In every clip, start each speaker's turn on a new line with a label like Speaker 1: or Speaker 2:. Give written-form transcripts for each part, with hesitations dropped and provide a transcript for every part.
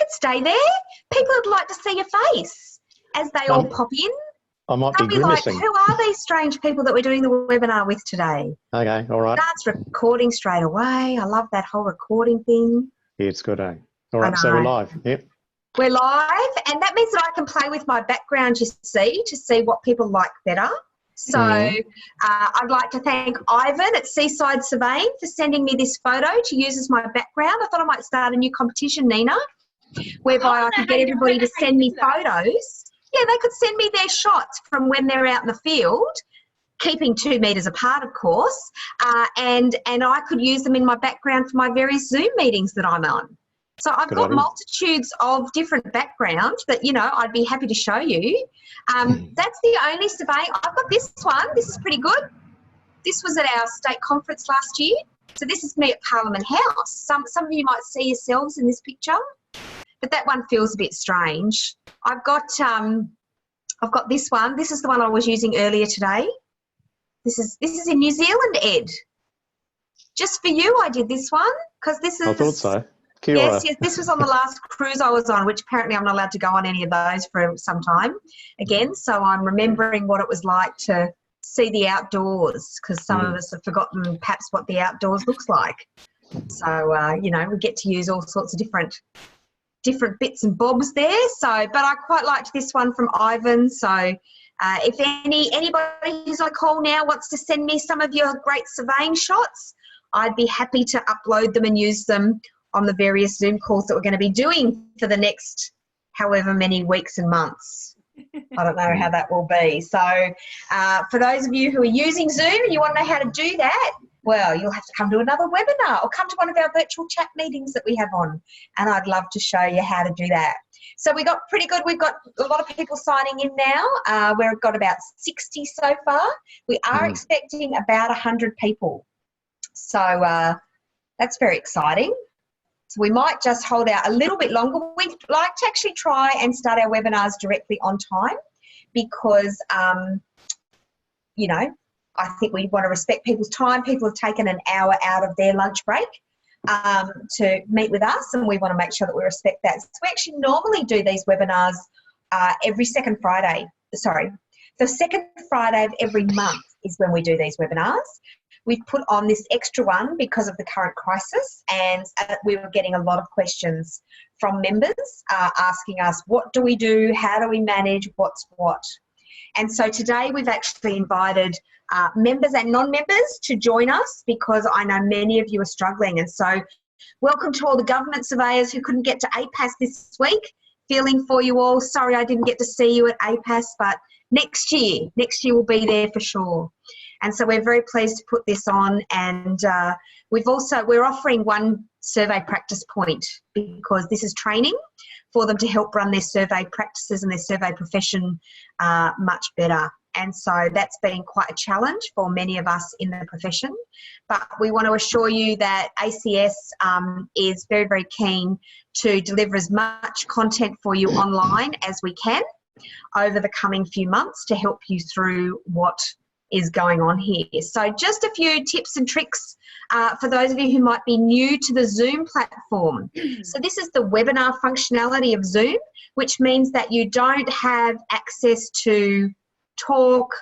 Speaker 1: could stay there. People would like to see your face as they all pop in.
Speaker 2: I might
Speaker 1: They'll
Speaker 2: be
Speaker 1: be like,
Speaker 2: grimacing.
Speaker 1: who are these strange people that we're doing the webinar with today?
Speaker 2: Okay, all right.
Speaker 1: Starts recording straight away. I love that whole recording thing.
Speaker 2: Yeah, it's good, eh? All right, so we're live. Yep.
Speaker 1: We're live, and that means that I can play with my background, you see, to see what people like better. So I'd like to thank Ivan at Seaside Surveying for sending me this photo to use as my background. I thought I might start a new competition, Nina, whereby I could get everybody to send me photos. Yeah, they could send me their shots from when they're out in the field, keeping 2 metres apart, of course, and I could use them in my background for my various Zoom meetings that I'm on. So I've got multitudes of different backgrounds that, you know, I'd be happy to show you. That's the only surveying. I've got this one. This is pretty good. This was at our state conference last year. So this is me at Parliament House. Some of you might see yourselves in this picture, but that one feels a bit strange. I've got this one. This is the one I was using earlier today. This is in New Zealand, Ed. Just for you, I did this one because this is.
Speaker 2: I thought so. Kia ora.
Speaker 1: Yes, this was on the last cruise I was on, which apparently I'm not allowed to go on any of those for some time again. So I'm remembering what it was like to see the outdoors, because some of us have forgotten perhaps what the outdoors looks like. So, you know, we get to use all sorts of different bits and bobs there. So, but I quite liked this one from Ivan. So if anybody who's on the call now wants to send me some of your great surveying shots, I'd be happy to upload them and use them on the various Zoom calls that we're going to be doing for the next however many weeks and months. I don't know how that will be. So for those of you who are using Zoom and you want to know how to do that, well, you'll have to come to another webinar or come to one of our virtual chat meetings that we have on, and I'd love to show you how to do that. So we got pretty good. We've got a lot of people signing in now. We've got about 60 so far. We are expecting about 100 people. So that's very exciting. So we might just hold out a little bit longer. We'd like to actually try and start our webinars directly on time because, you know, I think we want to respect people's time. People have taken an hour out of their lunch break to meet with us, and we want to make sure that we respect that. So we actually normally do these webinars every second Friday. Sorry, the second Friday of every month is when we do these webinars. We've put on this extra one because of the current crisis, and we were getting a lot of questions from members asking us, what do we do? How do we manage? What's what? And so today we've actually invited members and non-members to join us because I know many of you are struggling. And so welcome to all the government surveyors who couldn't get to APAS this week. Feeling for you all. Sorry I didn't get to see you at APAS, but next year we'll be there for sure. And so we're very pleased to put this on, and we're offering one survey practice point because this is training for them to help run their survey practices and their survey profession much better. And so that's been quite a challenge for many of us in the profession. But we want to assure you that ACS is very, very keen to deliver as much content for you online as we can over the coming few months to help you through what is going on here. So just a few tips and tricks for those of you who might be new to the Zoom platform. So this is the webinar functionality of Zoom, which means that you don't have access to talk,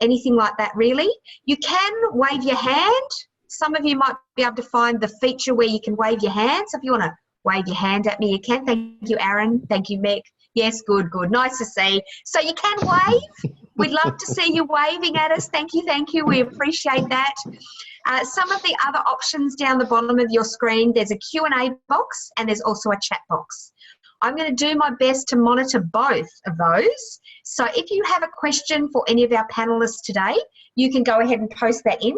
Speaker 1: anything like that really. You can wave your hand. Some of you might be able to find the feature where you can wave your hand. So if you want to wave your hand at me, you can. Thank you, Aaron. Thank you, Mick. Yes, good. Nice to see. So you can wave. We'd love to see you waving at us. Thank you. We appreciate that. Some of the other options down the bottom of your screen, there's a Q&A box and there's also a chat box. I'm going to do my best to monitor both of those. So if you have a question for any of our panellists today, you can go ahead and post that in.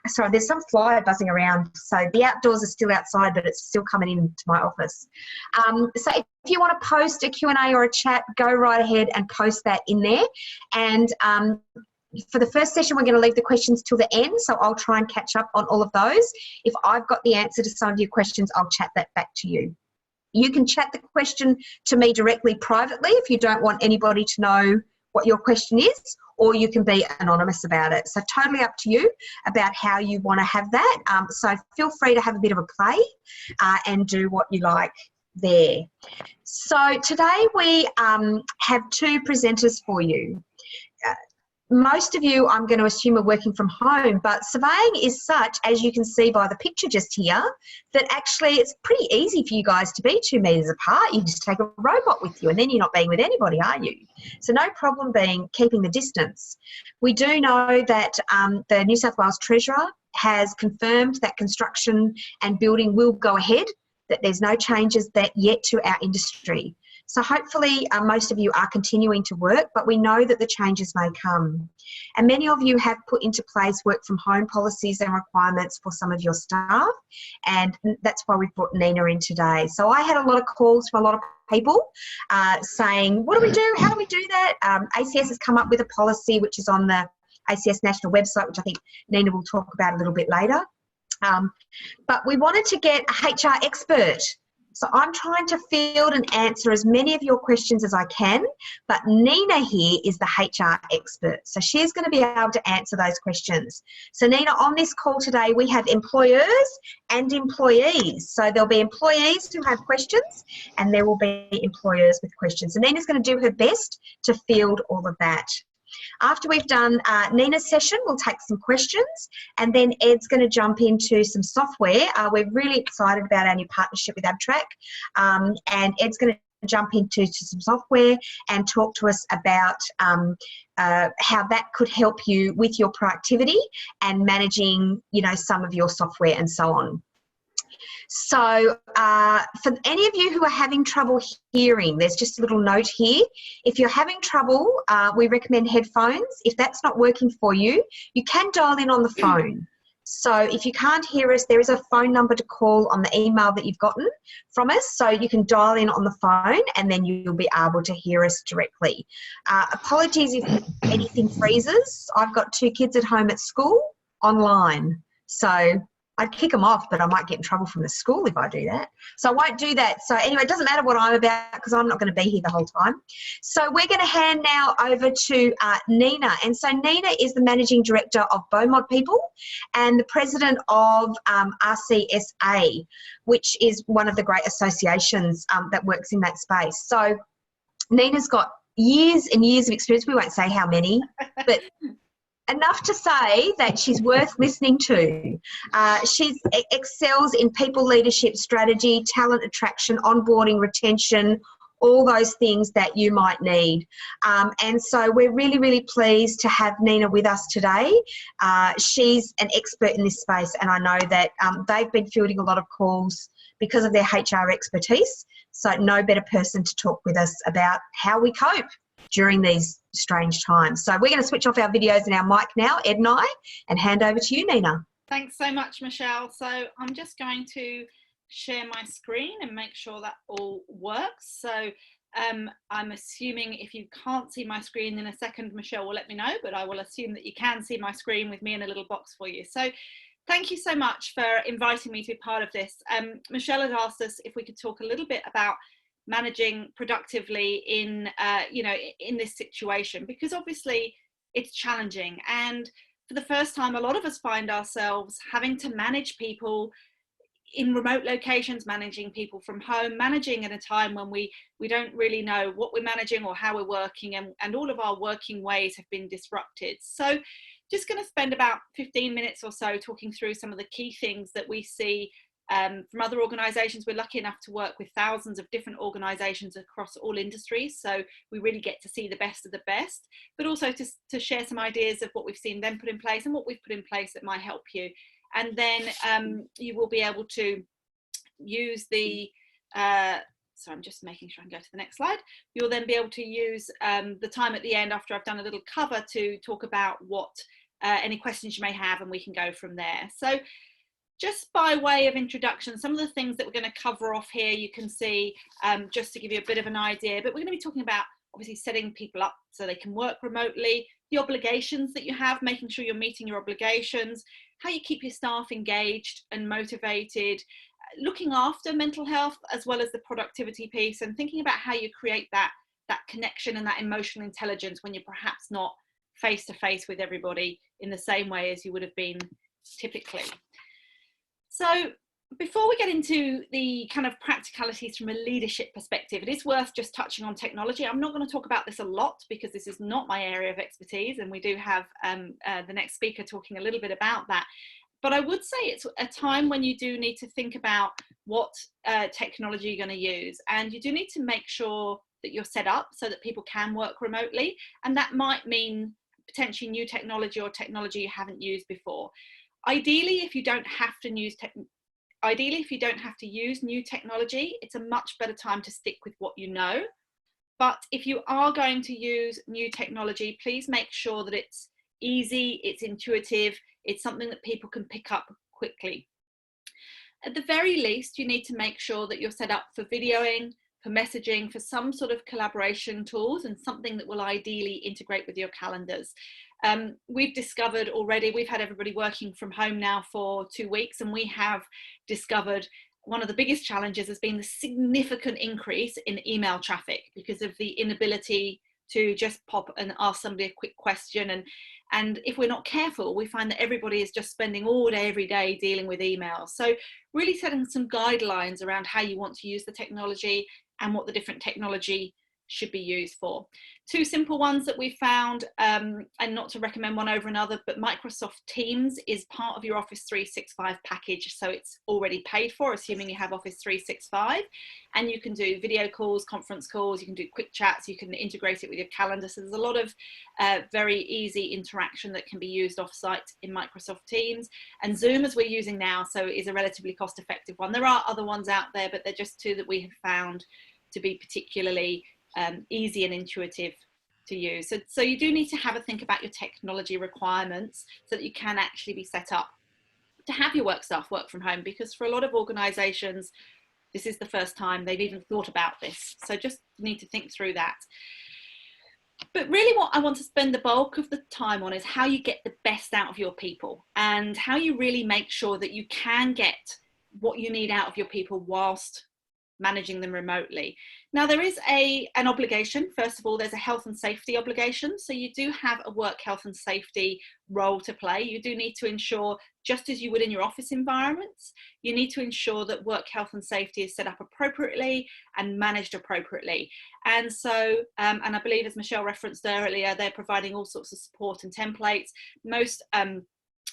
Speaker 1: Sorry, there's some fly buzzing around. So the outdoors are still outside, but it's still coming into my office. So if you want to post a Q&A or a chat, go right ahead and post that in there. And for the first session, we're going to leave the questions till the end. So I'll try and catch up on all of those. If I've got the answer to some of your questions, I'll chat that back to you. You can chat the question to me directly privately if you don't want anybody to know what your question is, or you can be anonymous about it. So totally up to you about how you want to have that. So feel free to have a bit of a play and do what you like there. So today we have two presenters for you. Most of you, I'm going to assume, are working from home, but surveying is such, as you can see by the picture just here, that actually it's pretty easy for you guys to be 2 metres apart. You just take a robot with you and then you're not being with anybody, are you? So no problem keeping the distance. We do know that the New South Wales Treasurer has confirmed that construction and building will go ahead, that there's no changes yet to our industry. So hopefully most of you are continuing to work, but we know that the changes may come. And many of you have put into place work from home policies and requirements for some of your staff, and that's why we've brought Nina in today. So I had a lot of calls from a lot of people saying, what do we do? How do we do that? ACS has come up with a policy which is on the ACS national website, which I think Nina will talk about a little bit later. But we wanted to get a HR expert. So I'm trying to field and answer as many of your questions as I can, but Nina here is the HR expert. So she's going to be able to answer those questions. So Nina, on this call today, we have employers and employees. So there'll be employees who have questions and there will be employers with questions. And Nina's going to do her best to field all of that. After we've done Nina's session, we'll take some questions, and then Ed's going to jump into some software. We're really excited about our new partnership with Abtrac, and Ed's going to jump into some software and talk to us about how that could help you with your productivity and managing, some of your software and so on. So for any of you who are having trouble hearing, there's just a little note here. If you're having trouble, we recommend headphones. If that's not working for you, you can dial in on the phone. So if you can't hear us, there is a phone number to call on the email that you've gotten from us. So you can dial in on the phone and then you'll be able to hear us directly. Apologies if anything freezes. I've got 2 kids at home at school online. So I'd kick them off, but I might get in trouble from the school if I do that. So I won't do that. So anyway, it doesn't matter what I'm about because I'm not going to be here the whole time. So we're going to hand now over to Nina. And so Nina is the Managing Director of Beaumont People and the President of RCSA, which is one of the great associations that works in that space. So Nina's got years and years of experience. We won't say how many, but enough to say that she's worth listening to. She excels in people leadership strategy, talent attraction, onboarding, retention, all those things that you might need. And so we're really, really pleased to have Nina with us today. She's an expert in this space, and I know that they've been fielding a lot of calls because of their HR expertise. So no better person to talk with us about how we cope during these strange times. So we're going to switch off our videos and our mic now, Ed and I, and hand over to you, Nina.
Speaker 3: Thanks so much, Michelle. So I'm just going to share my screen and make sure that all works. So I'm assuming if you can't see my screen in a second, Michelle will let me know, but I will assume that you can see my screen with me in a little box for you. So thank you so much for inviting me to be part of this. Michelle had asked us if we could talk a little bit about managing productively in in this situation, because obviously it's challenging, and for the first time a lot of us find ourselves having to manage people in remote locations, managing people from home, managing at a time when we don't really know what we're managing or how we're working, and all of our working ways have been disrupted. So just going to spend about 15 minutes or so talking through some of the key things that we see from other organisations. We're lucky enough to work with thousands of different organisations across all industries, so we really get to see the best of the best, but also to share some ideas of what we've seen them put in place and what we've put in place that might help you. And then you will be able to use the so I'm just making sure I can go to the next slide. You'll then be able to use the time at the end after I've done a little cover to talk about what any questions you may have, and we can go from there. So just by way of introduction, some of the things that we're going to cover off here, you can see just to give you a bit of an idea, but we're going to be talking about obviously setting people up so they can work remotely, the obligations that you have, making sure you're meeting your obligations, how you keep your staff engaged and motivated, looking after mental health as well as the productivity piece, and thinking about how you create that connection and that emotional intelligence when you're perhaps not face to face with everybody in the same way as you would have been typically. So before we get into the kind of practicalities from a leadership perspective, it is worth just touching on technology. I'm not going to talk about this a lot because this is not my area of expertise, and we do have the next speaker talking a little bit about that. But I would say it's a time when you do need to think about what technology you're going to use, and you do need to make sure that you're set up so that people can work remotely, and that might mean potentially new technology or technology you haven't used before. Ideally, if you don't have to use new technology, it's a much better time to stick with what you know. But if you are going to use new technology, please make sure that it's easy, it's intuitive, it's something that people can pick up quickly. At the very least, you need to make sure that you're set up for videoing, for messaging, for some sort of collaboration tools, and something that will ideally integrate with your calendars. We've discovered already, we've had everybody working from home now for 2 weeks, and we have discovered one of the biggest challenges has been the significant increase in email traffic because of the inability to just pop and ask somebody a quick question. And if we're not careful, we find that everybody is just spending all day, every day dealing with emails. So really setting some guidelines around how you want to use the technology and what the different technology should be used for. 2 simple ones that we found, and not to recommend one over another, but Microsoft Teams is part of your Office 365 package, so it's already paid for, assuming you have Office 365, and you can do video calls, conference calls, you can do quick chats, you can integrate it with your calendar, so there's a lot of very easy interaction that can be used off-site in Microsoft Teams. And Zoom, as we're using now, so is a relatively cost-effective one. There are other ones out there, but they're just 2 that we have found to be particularly easy and intuitive to use. So you do need to have a think about your technology requirements so that you can actually be set up to have your work staff work from home, because for a lot of organizations, this is the first time they've even thought about this. So just need to think through that. But really what I want to spend the bulk of the time on is how you get the best out of your people and how you really make sure that you can get what you need out of your people whilst managing them remotely. Now there is an obligation. First of all, there's a health and safety obligation. So you do have a work health and safety role to play. You do need to ensure, just as you would in your office environments, you need to ensure that work health and safety is set up appropriately and managed appropriately. And so, and I believe as Michelle referenced earlier, they're providing all sorts of support and templates. Most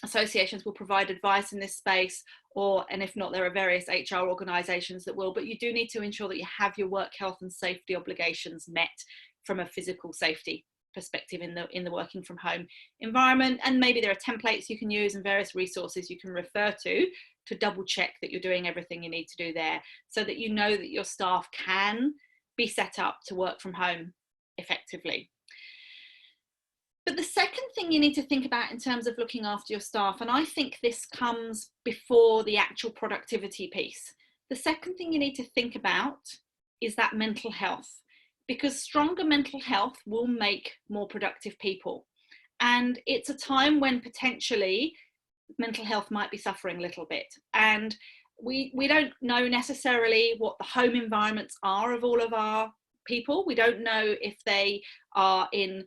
Speaker 3: associations will provide advice in this space, and if not, there are various HR organisations that will, but you do need to ensure that you have your work health and safety obligations met from a physical safety perspective in the working from home environment. And maybe there are templates you can use and various resources you can refer to double check that you're doing everything you need to do there, so that you know that your staff can be set up to work from home effectively. But the second thing you need to think about in terms of looking after your staff, and I think this comes before the actual productivity piece, the second thing you need to think about is that mental health, because stronger mental health will make more productive people. And it's a time when potentially mental health might be suffering a little bit. And we don't know necessarily what the home environments are of all of our people. We don't know if they are in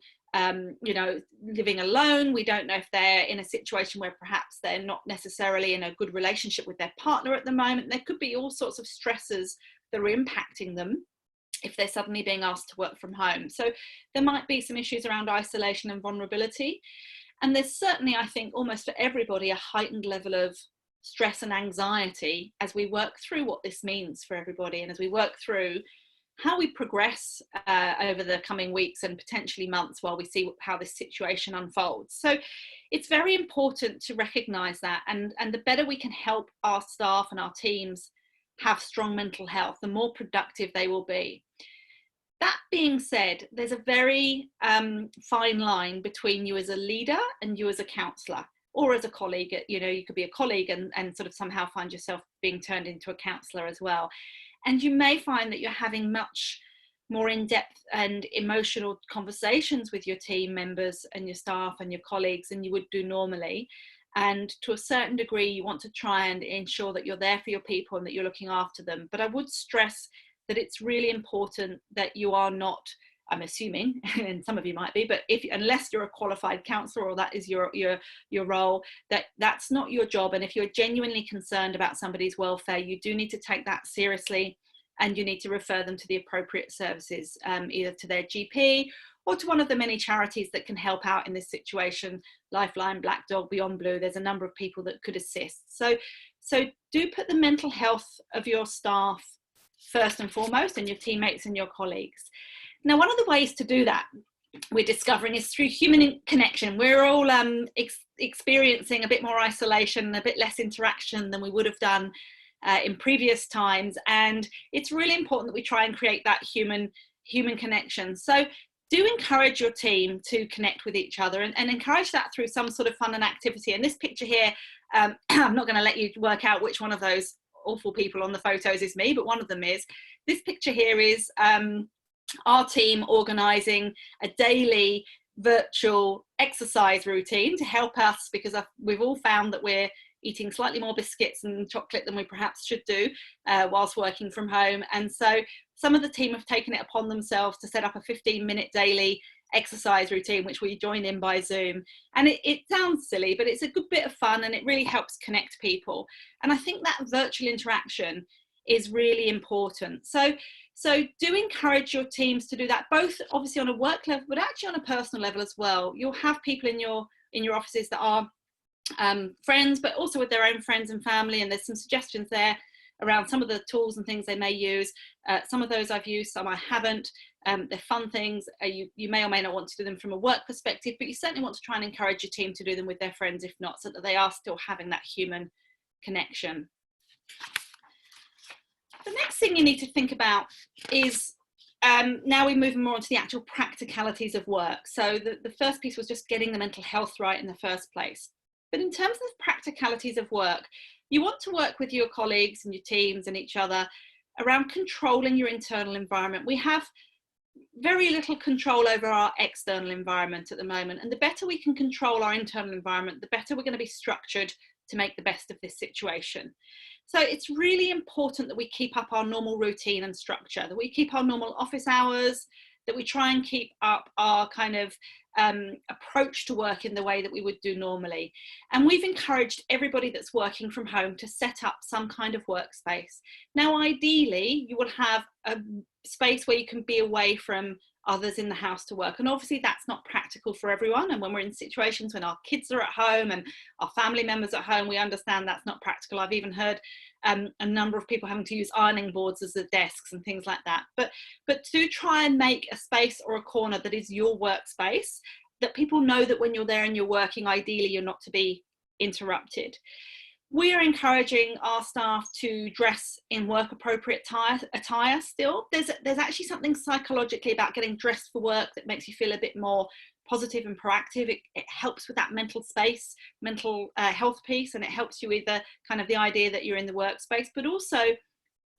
Speaker 3: living alone. We don't know if they're in a situation where perhaps they're not necessarily in a good relationship with their partner at the moment. There could be all sorts of stressors that are impacting them if they're suddenly being asked to work from home. So there might be some issues around isolation and vulnerability. And there's certainly, I think, almost for everybody, a heightened level of stress and anxiety as we work through what this means for everybody, and as we work through how we progress over the coming weeks and potentially months while we see how this situation unfolds. So it's very important to recognise that, and the better we can help our staff and our teams have strong mental health, the more productive they will be. That being said, there's a very fine line between you as a leader and you as a counsellor, or as a colleague. You could be a colleague and sort of somehow find yourself being turned into a counsellor as well. And you may find that you're having much more in-depth and emotional conversations with your team members and your staff and your colleagues than you would do normally. And to a certain degree, you want to try and ensure that you're there for your people and that you're looking after them. But I would stress that it's really important that you are not I'm assuming, and some of you might be, but unless you're a qualified counsellor or that is your role, that's not your job. And if you're genuinely concerned about somebody's welfare, you do need to take that seriously, and you need to refer them to the appropriate services, either to their GP or to one of the many charities that can help out in this situation. Lifeline, Black Dog, Beyond Blue, there's a number of people that could assist. So do put the mental health of your staff first and foremost, and your teammates and your colleagues. Now, one of the ways to do that, we're discovering, is through human connection. We're all experiencing a bit more isolation, a bit less interaction than we would have done in previous times, and it's really important that we try and create that human connection. So do encourage your team to connect with each other, and encourage that through some sort of fun and activity. And this picture here, I'm not going to let you work out which one of those awful people on the photos is me, but one of them is. This picture here is our team organising a daily virtual exercise routine to help us, because we've all found that we're eating slightly more biscuits and chocolate than we perhaps should do whilst working from home. And so some of the team have taken it upon themselves to set up a 15-minute daily exercise routine, which we join in by Zoom. And it sounds silly, but it's a good bit of fun, and it really helps connect people. And I think that virtual interaction is really important. So do encourage your teams to do that, both obviously on a work level, but actually on a personal level as well. You'll have people in your offices that are friends, but also with their own friends and family, and there's some suggestions there around some of the tools and things they may use. Some of those I've used, some I haven't. They're fun things. You may or may not want to do them from a work perspective, but you certainly want to try and encourage your team to do them with their friends, if not, so that they are still having that human connection. The next thing you need to think about is, now we move more on to the actual practicalities of work. So the first piece was just getting the mental health right in the first place. But in terms of practicalities of work, you want to work with your colleagues and your teams and each other around controlling your internal environment. We have very little control over our external environment at the moment, and the better we can control our internal environment, the better we're going to be structured to make the best of this situation. So it's really important that we keep up our normal routine and structure, that we keep our normal office hours, that we try and keep up our kind of approach to work in the way that we would do normally. And we've encouraged everybody that's working from home to set up some kind of workspace. Now, ideally, you will have a space where you can be away from others in the house to work. And obviously that's not practical for everyone. And when we're in situations when our kids are at home and our family members at home, we understand that's not practical. I've even heard a number of people having to use ironing boards as their desks and things like that. But to try and make a space or a corner that is your workspace, that people know that when you're there and you're working, ideally you're not to be interrupted. We are encouraging our staff to dress in work appropriate attire still. There's actually something psychologically about getting dressed for work that makes you feel a bit more positive and proactive. It helps with that mental space, mental health piece, and it helps you with the kind of the idea that you're in the workspace. But also,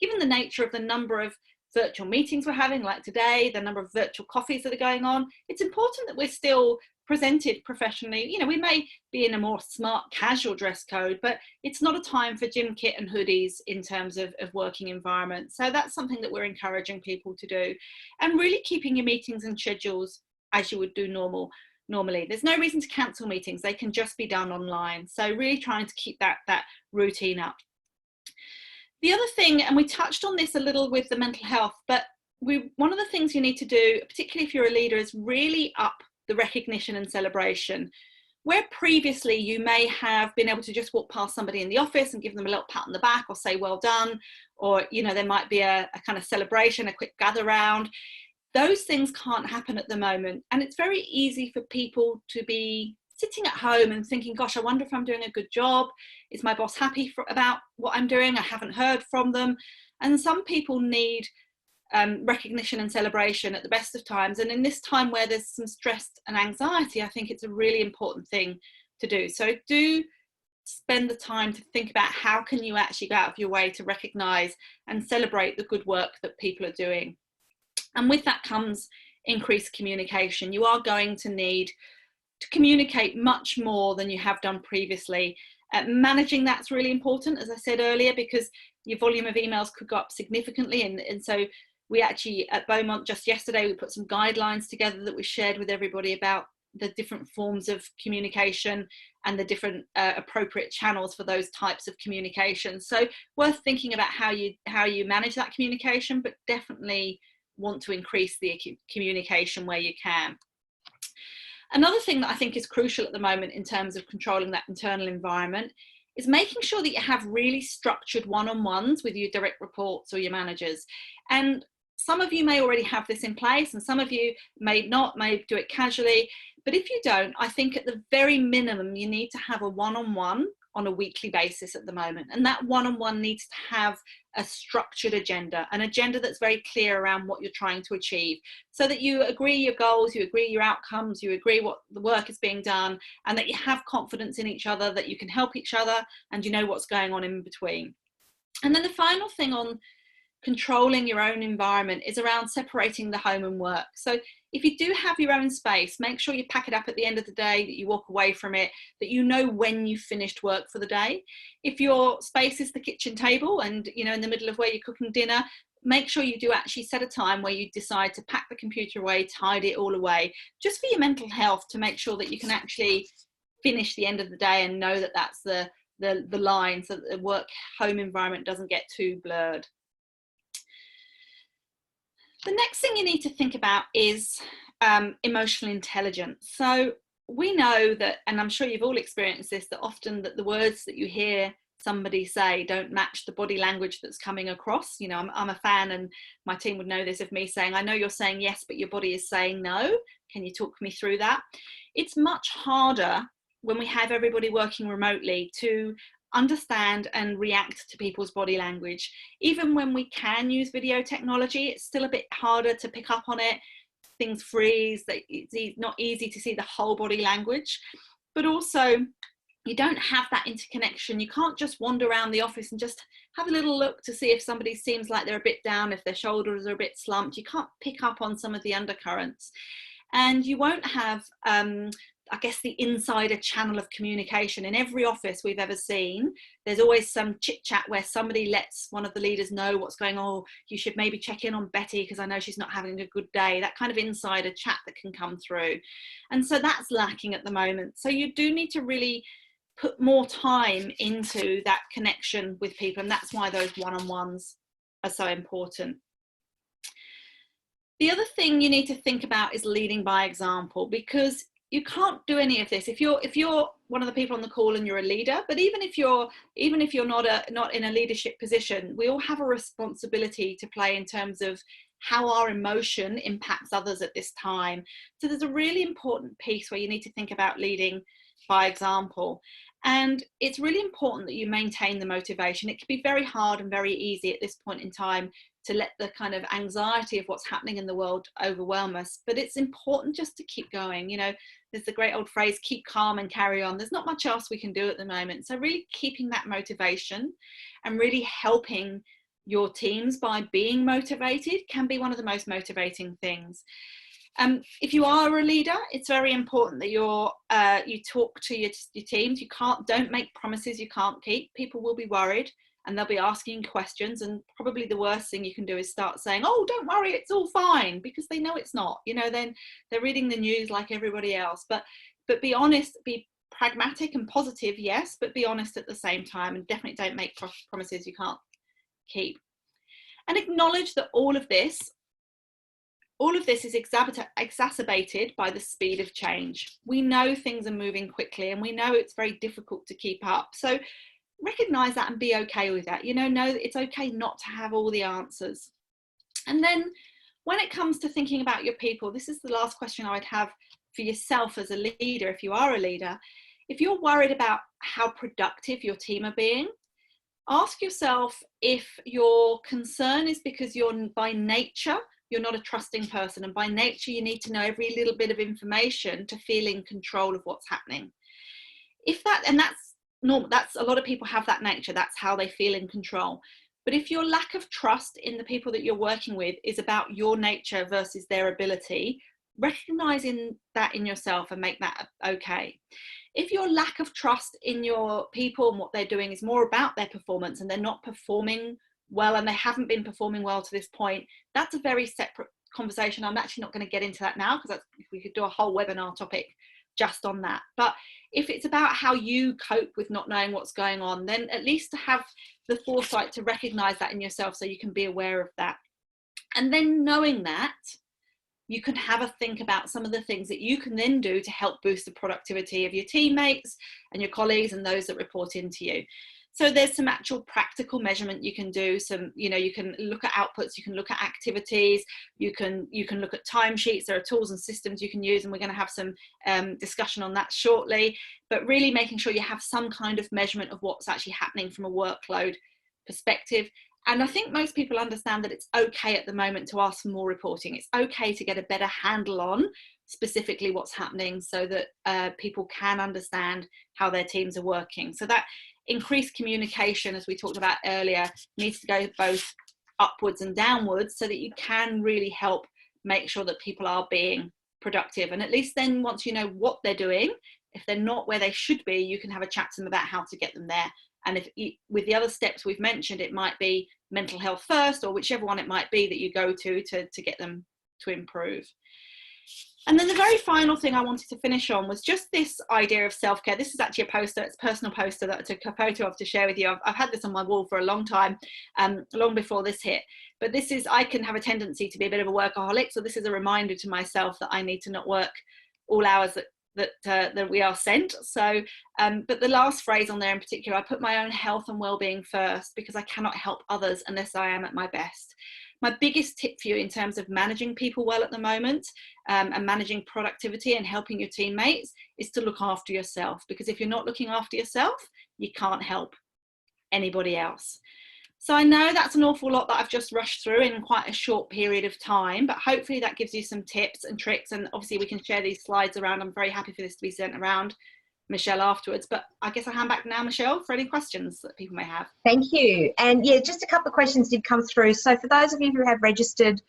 Speaker 3: given the nature of the number of virtual meetings we're having, like today, the number of virtual coffees that are going on, it's important that we're still presented professionally. You know, we may be in a more smart casual dress code, but it's not a time for gym kit and hoodies in terms of working environment. So that's something that we're encouraging people to do, and really keeping your meetings and schedules as you would do normally. There's no reason to cancel meetings. They can just be done online. So really trying to keep that routine up. The other thing, and we touched on this a little with the mental health, but one of the things you need to do, particularly if you're a leader, is really up the recognition and celebration. Where previously you may have been able to just walk past somebody in the office and give them a little pat on the back or say well done, or there might be a kind of celebration, a quick gather round. Those things can't happen at the moment, and it's very easy for people to be sitting at home and thinking, gosh, I wonder if I'm doing a good job. Is my boss happy about what I'm doing? I haven't heard from them. And some people need recognition and celebration at the best of times, and in this time where there's some stress and anxiety, I think it's a really important thing to do. So do spend the time to think about how can you actually go out of your way to recognize and celebrate the good work that people are doing. And with that comes increased communication. You are going to need to communicate much more than you have done previously. Managing that's really important, as I said earlier, because your volume of emails could go up significantly, and so We actually, at Beaumont, just yesterday, we put some guidelines together that we shared with everybody about the different forms of communication and the different appropriate channels for those types of communication. So worth thinking about how you manage that communication, but definitely want to increase the communication where you can. Another thing that I think is crucial at the moment in terms of controlling that internal environment is making sure that you have really structured one-on-ones with your direct reports or your managers. And some of you may already have this in place, and some of you may not, may do it casually. But if you don't, I think at the very minimum, you need to have a one-on-one on a weekly basis at the moment. And that one-on-one needs to have a structured agenda, an agenda that's very clear around what you're trying to achieve, so that you agree your goals, you agree your outcomes, you agree what the work is being done, and that you have confidence in each other, that you can help each other, and you know what's going on in between. And then the final thing on controlling your own environment is around separating the home and work. So if you do have your own space, make sure you pack it up at the end of the day, that you walk away from it, that you know when you've finished work for the day. If your space is the kitchen table and, you know, in the middle of where you're cooking dinner, make sure you do actually set a time where you decide to pack the computer away, tidy it all away, just for your mental health, to make sure that you can actually finish the end of the day and know that that's the line, so that the work home environment doesn't get too blurred. The next thing you need to think about is emotional intelligence. So we know that, and I'm sure you've all experienced this, that often that the words that you hear somebody say don't match the body language that's coming across. You know, I'm a fan, and my team would know this, of me saying, I know you're saying yes, but your body is saying no. Can you talk me through that? It's much harder when we have everybody working remotely to understand and react to people's body language. Even when we can use video technology, it's still a bit harder to pick up on it. Things freeze, it's not easy to see the whole body language. But also, you don't have that interconnection. You can't just wander around the office and just have a little look to see if somebody seems like they're a bit down, if their shoulders are a bit slumped. You can't pick up on some of the undercurrents. And you won't have I guess the insider channel of communication. In every office we've ever seen, there's always some chit chat where somebody lets one of the leaders know what's going on. Oh, you should maybe check in on Betty because I know she's not having a good day. That kind of insider chat that can come through. And so that's lacking at the moment. So you do need to really put more time into that connection with people. And that's why those one-on-ones are so important. The other thing you need to think about is leading by example, because you can't do any of this if you're one of the people on the call and you're a leader. But even if you're not in a leadership position, we all have a responsibility to play in terms of how our emotion impacts others at this time. So there's a really important piece where you need to think about leading by example. And it's really important that you maintain the motivation. It can be very hard and very easy at this point in time to let the kind of anxiety of what's happening in the world overwhelm us. But it's important just to keep going. You know, there's the great old phrase, keep calm and carry on. There's not much else we can do at the moment. So really keeping that motivation and really helping your teams by being motivated can be one of the most motivating things. If you are a leader, it's very important that you talk to your teams. Don't make promises you can't keep. People will be worried and they'll be asking questions, and probably the worst thing you can do is start saying, oh, don't worry, it's all fine, because they know it's not. You know, then they're reading the news like everybody else. But be honest, be pragmatic and positive, yes, but be honest at the same time, and definitely don't make promises you can't keep. And acknowledge that all of this is exacerbated by the speed of change. We know things are moving quickly, and we know it's very difficult to keep up. So recognize that and be okay with that. You know that it's okay not to have all the answers. And then when it comes to thinking about your people, this is the last question I would have for yourself as a leader. If you are a leader, if you're worried about how productive your team are being, ask yourself if your concern is because by nature you're not a trusting person, and by nature you need to know every little bit of information to feel in control of what's happening. That's normal. That's a lot of people have that nature. That's how they feel in control. But if your lack of trust in the people that you're working with is about your nature versus their ability, recognizing that in yourself and make that okay. If your lack of trust in your people and what they're doing is more about their performance, and they're not performing well and they haven't been performing well to this point, that's a very separate conversation. I'm actually not going to get into that now, because we could do a whole webinar topic just on that. But if it's about how you cope with not knowing what's going on, then at least to have the foresight to recognize that in yourself so you can be aware of that. And then knowing that, you can have a think about some of the things that you can then do to help boost the productivity of your teammates and your colleagues and those that report into you. So there's some actual practical measurement you can do. Some, you can look at outputs, you can look at activities, you can look at timesheets. There are tools and systems you can use, and we're going to have some discussion on that shortly. But really making sure you have some kind of measurement of what's actually happening from a workload perspective. And I think most people understand that it's okay at the moment to ask for more reporting. It's okay to get a better handle on specifically what's happening, so that people can understand how their teams are working. So that increased communication, as we talked about earlier, needs to go both upwards and downwards, so that you can really help make sure that people are being productive. And at least then, once you know what they're doing, if they're not where they should be, you can have a chat to them about how to get them there. And if with the other steps we've mentioned, it might be mental health first, or whichever one it might be that you go to get them to improve. And then the very final thing I wanted to finish on was just this idea of self-care. This is actually a poster, it's a personal poster that I took a photo of to share with you. I've had this on my wall for a long time, long before this hit. But this is, I can have a tendency to be a bit of a workaholic. So this is a reminder to myself that I need to not work all hours that we are sent. So, but the last phrase on there in particular, I put my own health and well-being first, because I cannot help others unless I am at my best. My biggest tip for you in terms of managing people well at the moment, and managing productivity and helping your teammates, is to look after yourself. Because if you're not looking after yourself, you can't help anybody else. So I know that's an awful lot that I've just rushed through in quite a short period of time, but hopefully that gives you some tips and tricks. And obviously we can share these slides around. I'm very happy for this to be sent around Michelle afterwards, but I guess I'll hand back now, Michelle, for any questions that people may have.
Speaker 1: Thank you. And yeah, just a couple of questions did come through. So for those of you who have registered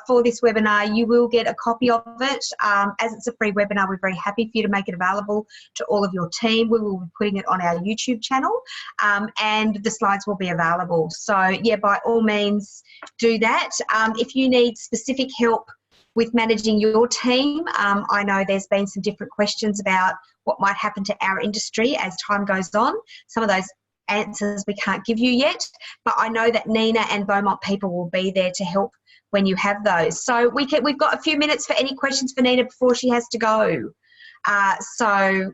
Speaker 1: for this webinar, you will get a copy of it. As it's a free webinar, we're very happy for you to make it available to all of your team. We will be putting it on our YouTube channel, and the slides will be available. So yeah, by all means do that. If you need specific help with managing your team, I know there's been some different questions about what might happen to our industry as time goes on. Some of those answers we can't give you yet, but I know that Nina and Beaumont people will be there to help when you have those. So we've got a few minutes for any questions for Nina before she has to go. So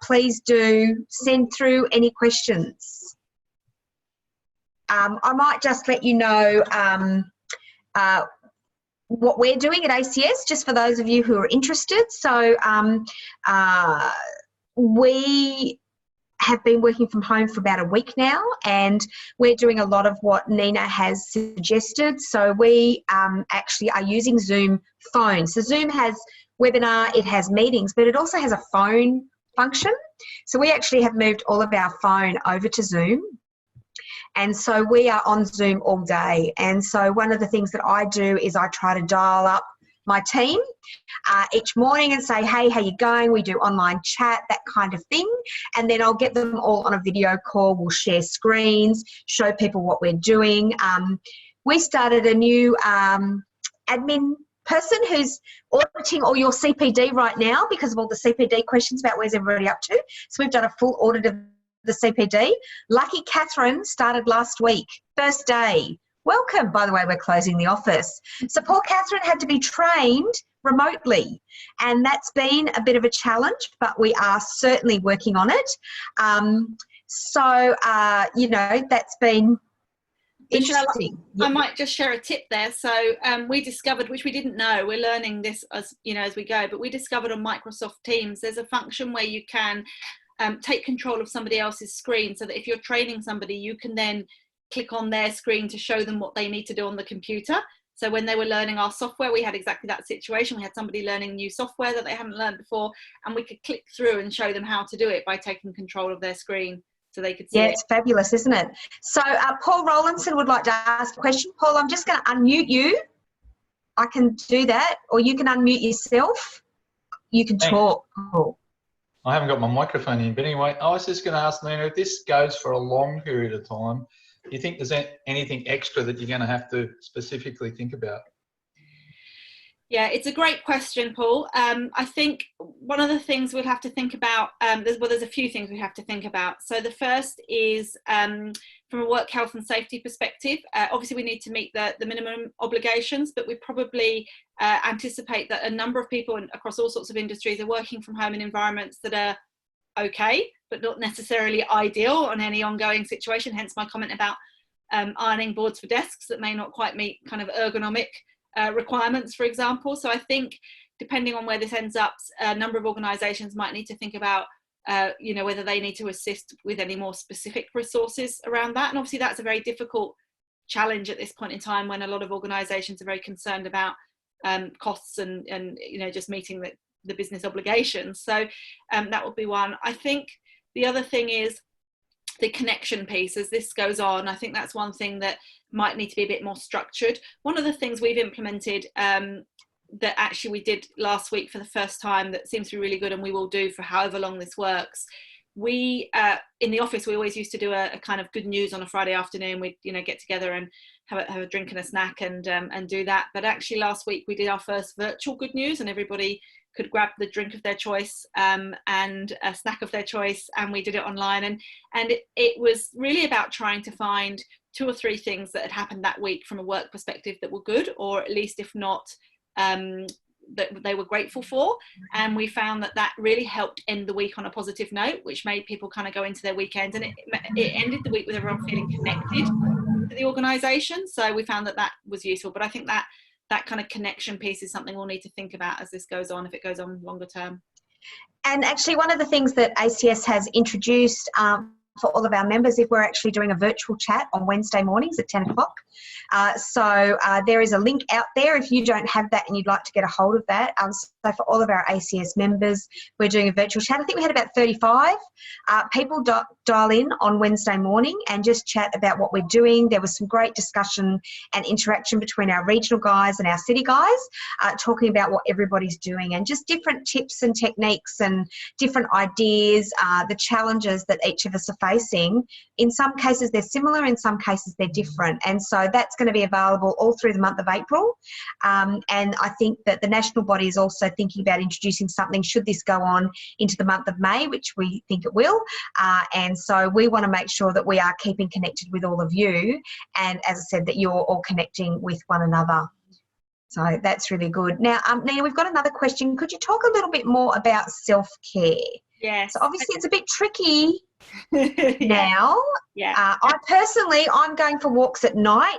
Speaker 1: please do send through any questions. I might just let you know what we're doing at ACS, just for those of you who are interested. So we have been working from home for about a week now, and we're doing a lot of what Nina has suggested. So we actually are using Zoom phones. So Zoom has webinar, it has meetings, but it also has a phone function. So we actually have moved all of our phone over to Zoom. And so we are on Zoom all day. And so one of the things that I do is I try to dial up my team each morning and say, hey, how you going? We do online chat, that kind of thing. And then I'll get them all on a video call. We'll share screens, show people what we're doing. We started a new admin person who's auditing all your CPD right now because of all the CPD questions about where's everybody up to. So we've done a full audit of the CPD. Lucky Catherine started last week, first day. Welcome, by the way, we're closing the office. So poor Catherine had to be trained remotely, and that's been a bit of a challenge, but we are certainly working on it. You know, that's been interesting.
Speaker 3: I might just share a tip there. So we discovered, which we didn't know, we're learning this as we go, but we discovered on Microsoft Teams there's a function where you can take control of somebody else's screen, so that if you're training somebody, you can then click on their screen to show them what they need to do on the computer. So when they were learning our software, we had exactly that situation. We had somebody learning new software that they hadn't learned before, and we could click through and show them how to do it by taking control of their screen so they could see it.
Speaker 1: It's fabulous, isn't it? So Paul Rowlandson would like to ask a question. Paul, I'm just going to unmute you. I can do that, or you can unmute yourself. You can talk, Paul.
Speaker 4: I haven't got my microphone in, but anyway, I was just going to ask Nina, if this goes for a long period of time, Do you think there's anything extra that you're going to have to specifically think about?
Speaker 3: Yeah, it's a great question, Paul. I think one of the things we'll have to think about, there's a few things we have to think about. So the first is from a work health and safety perspective, obviously we need to meet the minimum obligations, but we probably anticipate that a number of people across all sorts of industries are working from home in environments that are okay, but not necessarily ideal on any ongoing situation, hence my comment about ironing boards for desks that may not quite meet kind of ergonomic requirements, for example. So I think depending on where this ends up, a number of organisations might need to think about whether they need to assist with any more specific resources around that. And obviously that's a very difficult challenge at this point in time when a lot of organisations are very concerned about costs and just meeting the business obligations. So that would be one. I think the other thing is the connection piece as this goes on. I think that's one thing that might need to be a bit more structured. One of the things we've implemented that actually we did last week for the first time that seems to be really good, and we will do for however long this works. We in the office we always used to do a kind of good news on a Friday afternoon. We'd get together and have a drink and a snack and do that. But actually last week we did our first virtual good news, and everybody could grab the drink of their choice and a snack of their choice, and we did it online. And it was really about trying to find 2 or 3 things that had happened that week from a work perspective that were good, or at least if not that they were grateful for. And we found that really helped end the week on a positive note, which made people kind of go into their weekend, and it ended the week with everyone feeling connected to the organisation. So we found that was useful. But I think that kind of connection piece is something we'll need to think about as this goes on, if it goes on longer term.
Speaker 1: And actually one of the things that ACS has introduced for all of our members, if we're actually doing a virtual chat on Wednesday mornings at 10 o'clock. So there is a link out there if you don't have that and you'd like to get a hold of that. So for all of our ACS members, we're doing a virtual chat. I think we had about 35 people dial in on Wednesday morning and just chat about what we're doing. There was some great discussion and interaction between our regional guys and our city guys, talking about what everybody's doing and just different tips and techniques and different ideas, the challenges that each of us are facing. In some cases they're similar, in some cases they're different, and so that's going to be available all through the month of April. And I think that the national body is also thinking about introducing something should this go on into the month of May, which we think it will, and so we want to make sure that we are keeping connected with all of you, and as I said, that you're all connecting with one another. So that's really good. Now, Nina, we've got another question. Could you talk a little bit more about self-care?
Speaker 3: Yes.
Speaker 1: So obviously it's a bit tricky
Speaker 3: Yeah.
Speaker 1: now.
Speaker 3: Yeah.
Speaker 1: I'm going for walks at night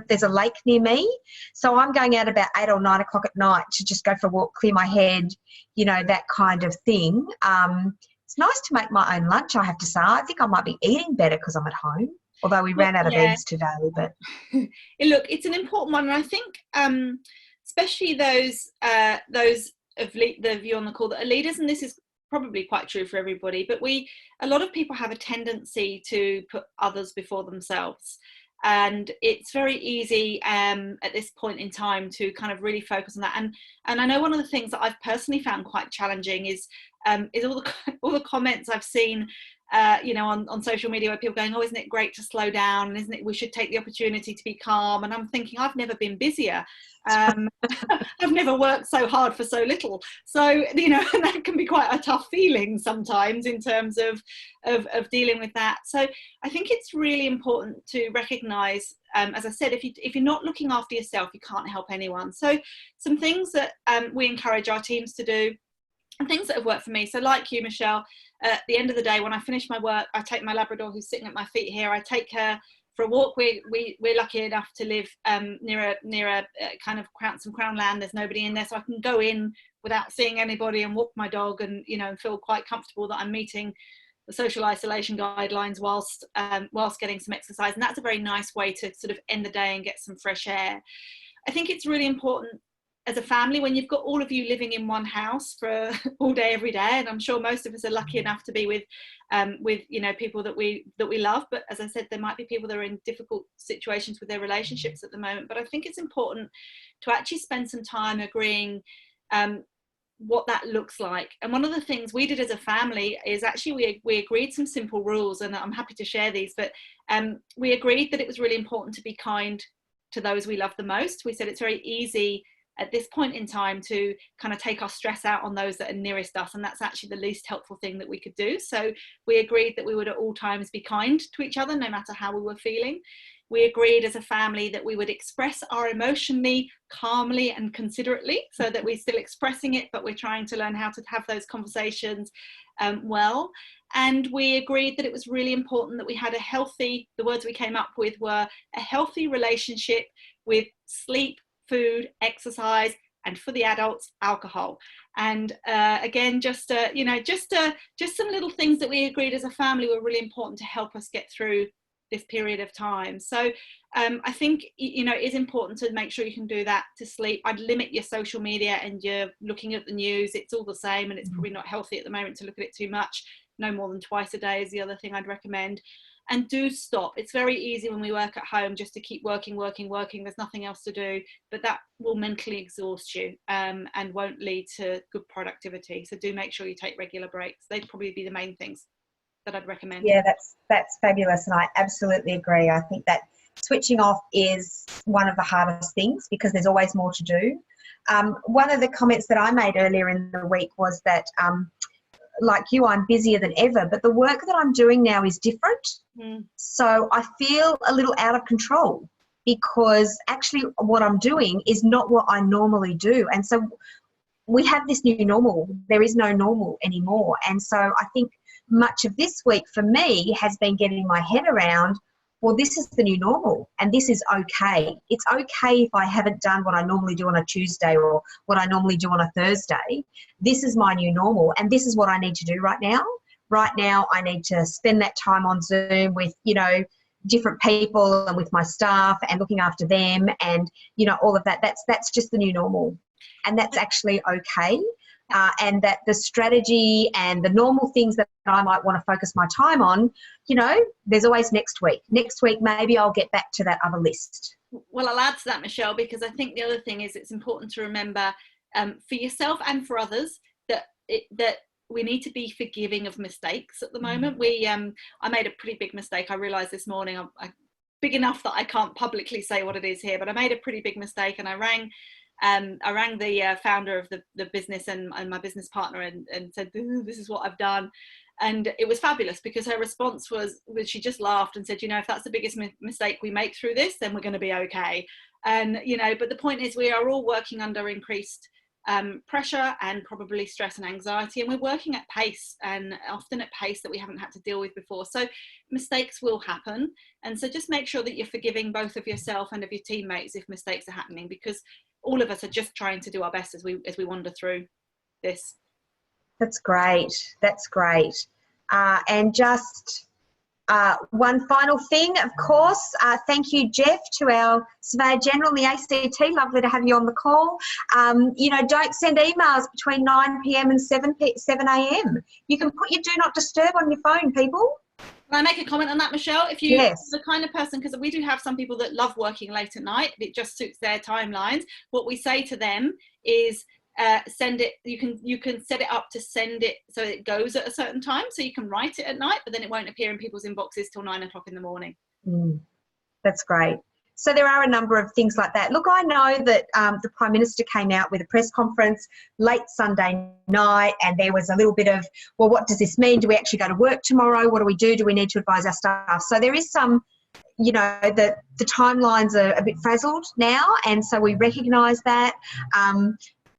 Speaker 1: there's a lake near me. So I'm going out about 8 or 9 o'clock at night to just go for a walk, clear my head, that kind of thing. It's nice to make my own lunch, I have to say. I think I might be eating better because I'm at home, although we ran out of eggs today. But
Speaker 3: Look, it's an important one. And I think especially those of the view on the call that are leaders, and this is probably quite true for everybody, but a lot of people have a tendency to put others before themselves, and it's very easy at this point in time to kind of really focus on that. And I know one of the things that I've personally found quite challenging is all the comments I've seen on social media where people going, oh, isn't it great to slow down, and isn't it we should take the opportunity to be calm, and I'm thinking I've never been busier. I've never worked so hard for so little. So and that can be quite a tough feeling sometimes in terms of dealing with that. So I think it's really important to recognise, as I said, if you're not looking after yourself, you can't help anyone. So some things that we encourage our teams to do, and things that have worked for me. So like you, Michelle, at the end of the day, when I finish my work, I take my Labrador who's sitting at my feet here. I take her for a walk. We're lucky enough to live near a kind of some crown land. There's nobody in there, so I can go in without seeing anybody and walk my dog and feel quite comfortable that I'm meeting the social isolation guidelines whilst getting some exercise. And that's a very nice way to sort of end the day and get some fresh air. I think it's really important as a family, when you've got all of you living in one house for all day, every day, and I'm sure most of us are lucky enough to be with people that we love. But as I said, there might be people that are in difficult situations with their relationships at the moment. But I think it's important to actually spend some time agreeing what that looks like. And one of the things we did as a family is actually we agreed some simple rules, and I'm happy to share these, but we agreed that it was really important to be kind to those we love the most. We said it's very easy at this point in time to kind of take our stress out on those that are nearest us, and that's actually the least helpful thing that we could do. So we agreed that we would at all times be kind to each other, no matter how we were feeling. We agreed as a family that we would express our emotionally calmly and considerately, so that we're still expressing it, but we're trying to learn how to have those conversations well. And we agreed that it was really important that we had a healthy, the words we came up with were a healthy relationship with sleep, food, exercise, and for the adults, alcohol. And again, just some little things that we agreed as a family were really important to help us get through this period of time. So I think, it is important to make sure you can do that to sleep. I'd limit your social media and you're looking at the news. It's all the same, and it's probably not healthy at the moment to look at it too much. No more than twice a day is the other thing I'd recommend. And do stop. It's very easy when we work at home just to keep working. There's nothing else to do, but that will mentally exhaust you and won't lead to good productivity. So do make sure you take regular breaks. They'd probably be the main things that I'd recommend.
Speaker 1: Yeah, that's fabulous, and I absolutely agree. I think that switching off is one of the hardest things because there's always more to do. One of the comments that I made earlier in the week was that like you, I'm busier than ever, but the work that I'm doing now is different. So I feel a little out of control because actually what I'm doing is not what I normally do. And so we have this new normal. There is no normal anymore. And so I think much of this week for me has been getting my head around, well, this is the new normal and this is okay. It's okay if I haven't done what I normally do on a Tuesday or what I normally do on a Thursday. This is my new normal and this is what I need to do right now. Right now I need to spend that time on Zoom with, different people and with my staff and looking after them and, all of that. That's just the new normal, and that's actually okay. And that the strategy and the normal things that I might want to focus my time on, there's always next week. Next week, maybe I'll get back to that other list.
Speaker 3: Well, I'll add to that, Michelle, because I think the other thing is it's important to remember for yourself and for others that we need to be forgiving of mistakes at the moment. I made a pretty big mistake. I realised this morning, I'm big enough that I can't publicly say what it is here, but I made a pretty big mistake, and I rang the founder of the business and my business partner and said, this is what I've done. And it was fabulous because her response was she just laughed and said, if that's the biggest mistake we make through this, then we're going to be okay. And, but the point is we are all working under increased pressure and probably stress and anxiety, and we're working at pace, and often at pace that we haven't had to deal with before. So mistakes will happen, and so just make sure that you're forgiving both of yourself and of your teammates if mistakes are happening, because all of us are just trying to do our best as we wander through this.
Speaker 1: That's great. And just one final thing, of course, thank you, Jeff, to our Surveyor General in the ACT. Lovely to have you on the call. Don't send emails between 9 p.m. and 7 a.m. You can put your do not disturb on your phone, people.
Speaker 3: Can I make a comment on that, Michelle? If you're
Speaker 1: Yes.
Speaker 3: the kind of person, because we do have some people that love working late at night, it just suits their timelines. What we say to them is send it, you can set it up to send it so it goes at a certain time, so you can write it at night, but then it won't appear in people's inboxes till 9 o'clock in the morning.
Speaker 1: That's great. So there are a number of things like that. Look, I know that the Prime Minister came out with a press conference late Sunday night, and there was a little bit of, well, what does this mean? Do we actually go to work tomorrow? What do we do? Do we need to advise our staff? So there is some, the timelines are a bit frazzled now, and so we recognise that.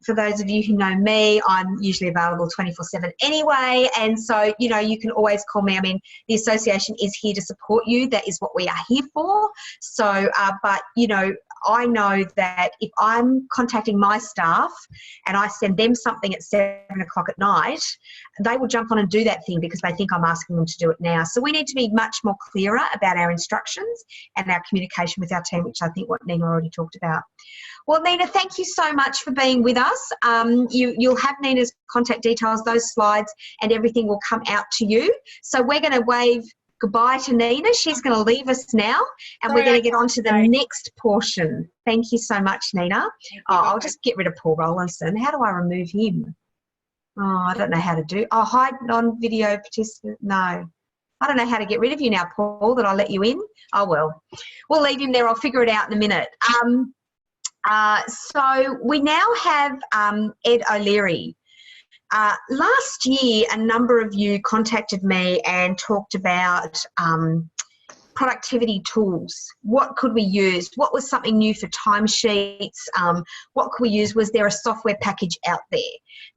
Speaker 1: For those of you who know me, I'm usually available 24/7 anyway, and so, you can always call me. I mean, the association is here to support you. That is what we are here for. So, but, I know that if I'm contacting my staff and I send them something at 7 o'clock at night, they will jump on and do that thing because they think I'm asking them to do it now. So we need to be much more clearer about our instructions and our communication with our team, which I think what Nina already talked about. Well, Nina, thank you so much for being with us. You'll have Nina's contact details, those slides, and everything will come out to you. So we're going to wave goodbye to Nina. She's going to leave us now, and we're going to get on to the next portion. Thank you so much, Nina. I'll just get rid of Paul Rollinson. How do I remove him? Oh, I don't know how to do. Oh, hide non-video participant. No. I don't know how to get rid of you now, Paul, that I let you in. Oh, well. We'll leave him there. I'll figure it out in a minute. So we now have Ed O'Leary. Last year, a number of you contacted me and talked about productivity tools. What could we use? What was something new for timesheets? What could we use? Was there a software package out there?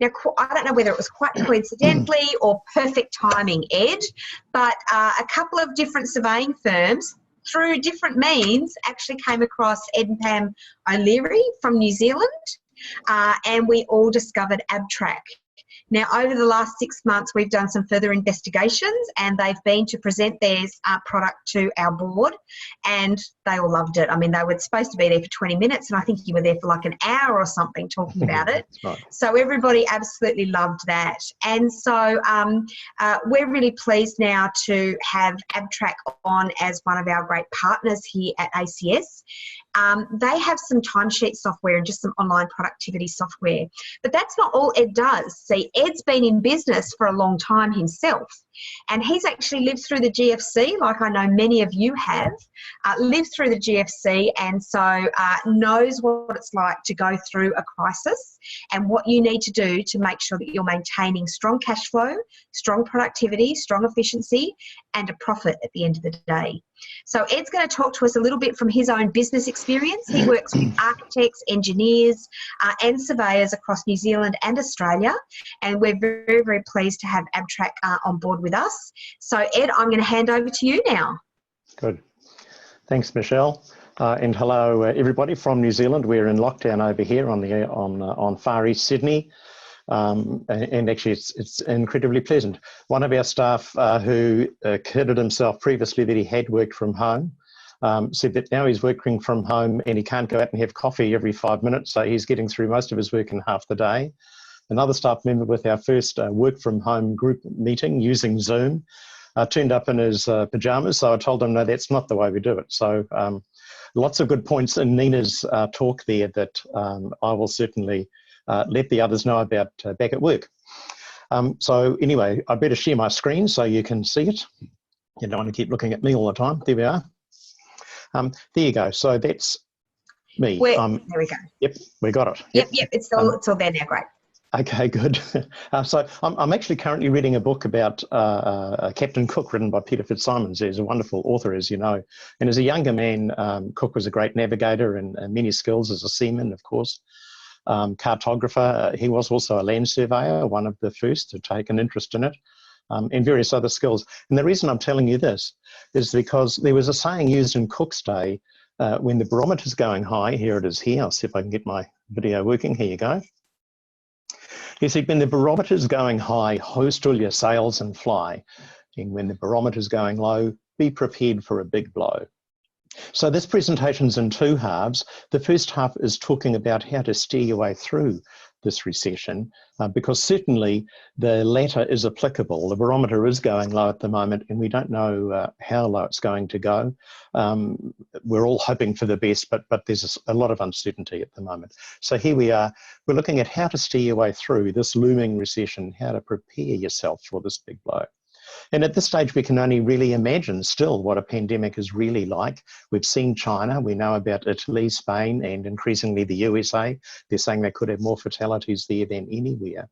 Speaker 1: Now, I don't know whether it was quite coincidentally or perfect timing, Ed, but a couple of different surveying firms through different means actually came across Ed and Pam O'Leary from New Zealand, and we all discovered Abtrac. Now, over the last 6 months, we've done some further investigations, and they've been to present their product to our board, and they all loved it. I mean, they were supposed to be there for 20 minutes, and I think you were there for like an hour or something talking about it.
Speaker 2: Right.
Speaker 1: So everybody absolutely loved that. And so we're really pleased now to have Abtrac on as one of our great partners here at ACS. They have some timesheet software and just some online productivity software. But that's not all Ed does. See, Ed's been in business for a long time himself, and he's actually lived through the GFC, like I know many of you have, lived through the GFC, and so knows what it's like to go through a crisis and what you need to do to make sure that you're maintaining strong cash flow, strong productivity, strong efficiency, and a profit at the end of the day. So Ed's going to talk to us a little bit from his own business experience. He works with architects, engineers and surveyors across New Zealand and Australia, and we're very, very pleased to have Abtrac on board with us. So Ed, I'm going to hand over to you now.
Speaker 2: Good. Thanks, Michelle. And hello, everybody from New Zealand. We're in lockdown over here on far east Sydney. And actually it's incredibly pleasant. One of our staff who kidded himself previously that he had worked from home said that now he's working from home and he can't go out and have coffee every 5 minutes, so he's getting through most of his work in half the day. Another staff member with our first work from home group meeting using Zoom turned up in his pyjamas, so I told him, no, that's not the way we do it. So lots of good points in Nina's talk there that I will certainly let the others know about back at work. So anyway, I better share my screen so you can see it. You don't want to keep looking at me all the time. There we are. There you go. So that's me.
Speaker 1: There we go.
Speaker 2: Yep, we got it.
Speaker 1: Yep, it's all there now. Great.
Speaker 2: Okay, good. So I'm actually currently reading a book about Captain Cook, written by Peter Fitzsimons. He's a wonderful author, as you know. And as a younger man, Cook was a great navigator and many skills as a seaman, of course. Cartographer. He was also a land surveyor, one of the first to take an interest in it, and various other skills. And the reason I'm telling you this is because there was a saying used in Cook's day when the barometer's going high. Here it is here. I'll see if I can get my video working. Here you go. He said, when the barometer's going high, hoist all your sails and fly. And when the barometer's going low, be prepared for a big blow. So this presentation's in two halves. The first half is talking about how to steer your way through this recession, because certainly the latter is applicable. The barometer is going low at the moment, and we don't know how low it's going to go. We're all hoping for the best, but there's a lot of uncertainty at the moment. So here we are. We're looking at how to steer your way through this looming recession, how to prepare yourself for this big blow. And at this stage, we can only really imagine still what a pandemic is really like. We've seen China, we know about Italy, Spain, and increasingly the USA. They're saying they could have more fatalities there than anywhere.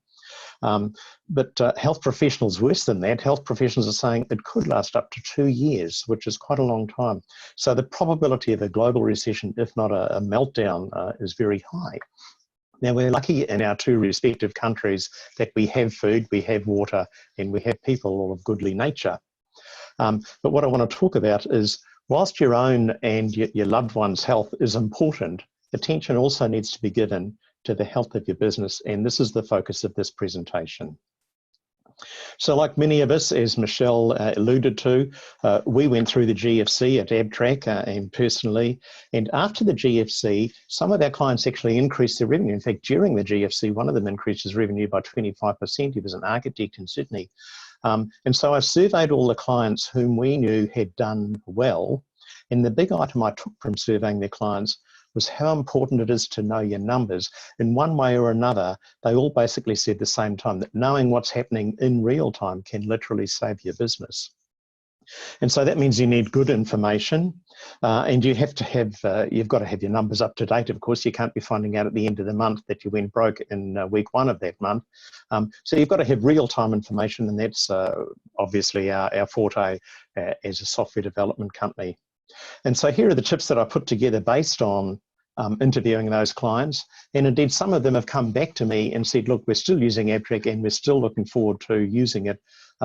Speaker 2: But health professionals, worse than that, health professionals are saying it could last up to 2 years, which is quite a long time. So the probability of a global recession, if not a meltdown, is very high. Now, we're lucky in our two respective countries that we have food, we have water, and we have people of goodly nature. But what I want to talk about is, whilst your own and your loved one's health is important, attention also needs to be given to the health of your business, and this is the focus of this presentation. So like many of us, as Michelle alluded to, we went through the GFC at Abtrac and personally, and after the GFC, some of our clients actually increased their revenue. In fact, during the GFC, one of them increased his revenue by 25%. He was an architect in Sydney. And so I surveyed all the clients whom we knew had done well, and the big item I took from surveying their clients was how important it is to know your numbers. In one way or another, they all basically said at the same time that knowing what's happening in real time can literally save your business. And so that means you need good information, and you have to have, you've got to have your numbers up to date. Of course, you can't be finding out at the end of the month that you went broke in week 1 of that month. So you've got to have real-time information, and that's obviously our forte as a software development company. And so here are the tips that I put together based on interviewing those clients. And indeed, some of them have come back to me and said, look, we're still using Abtrac and we're still looking forward to using it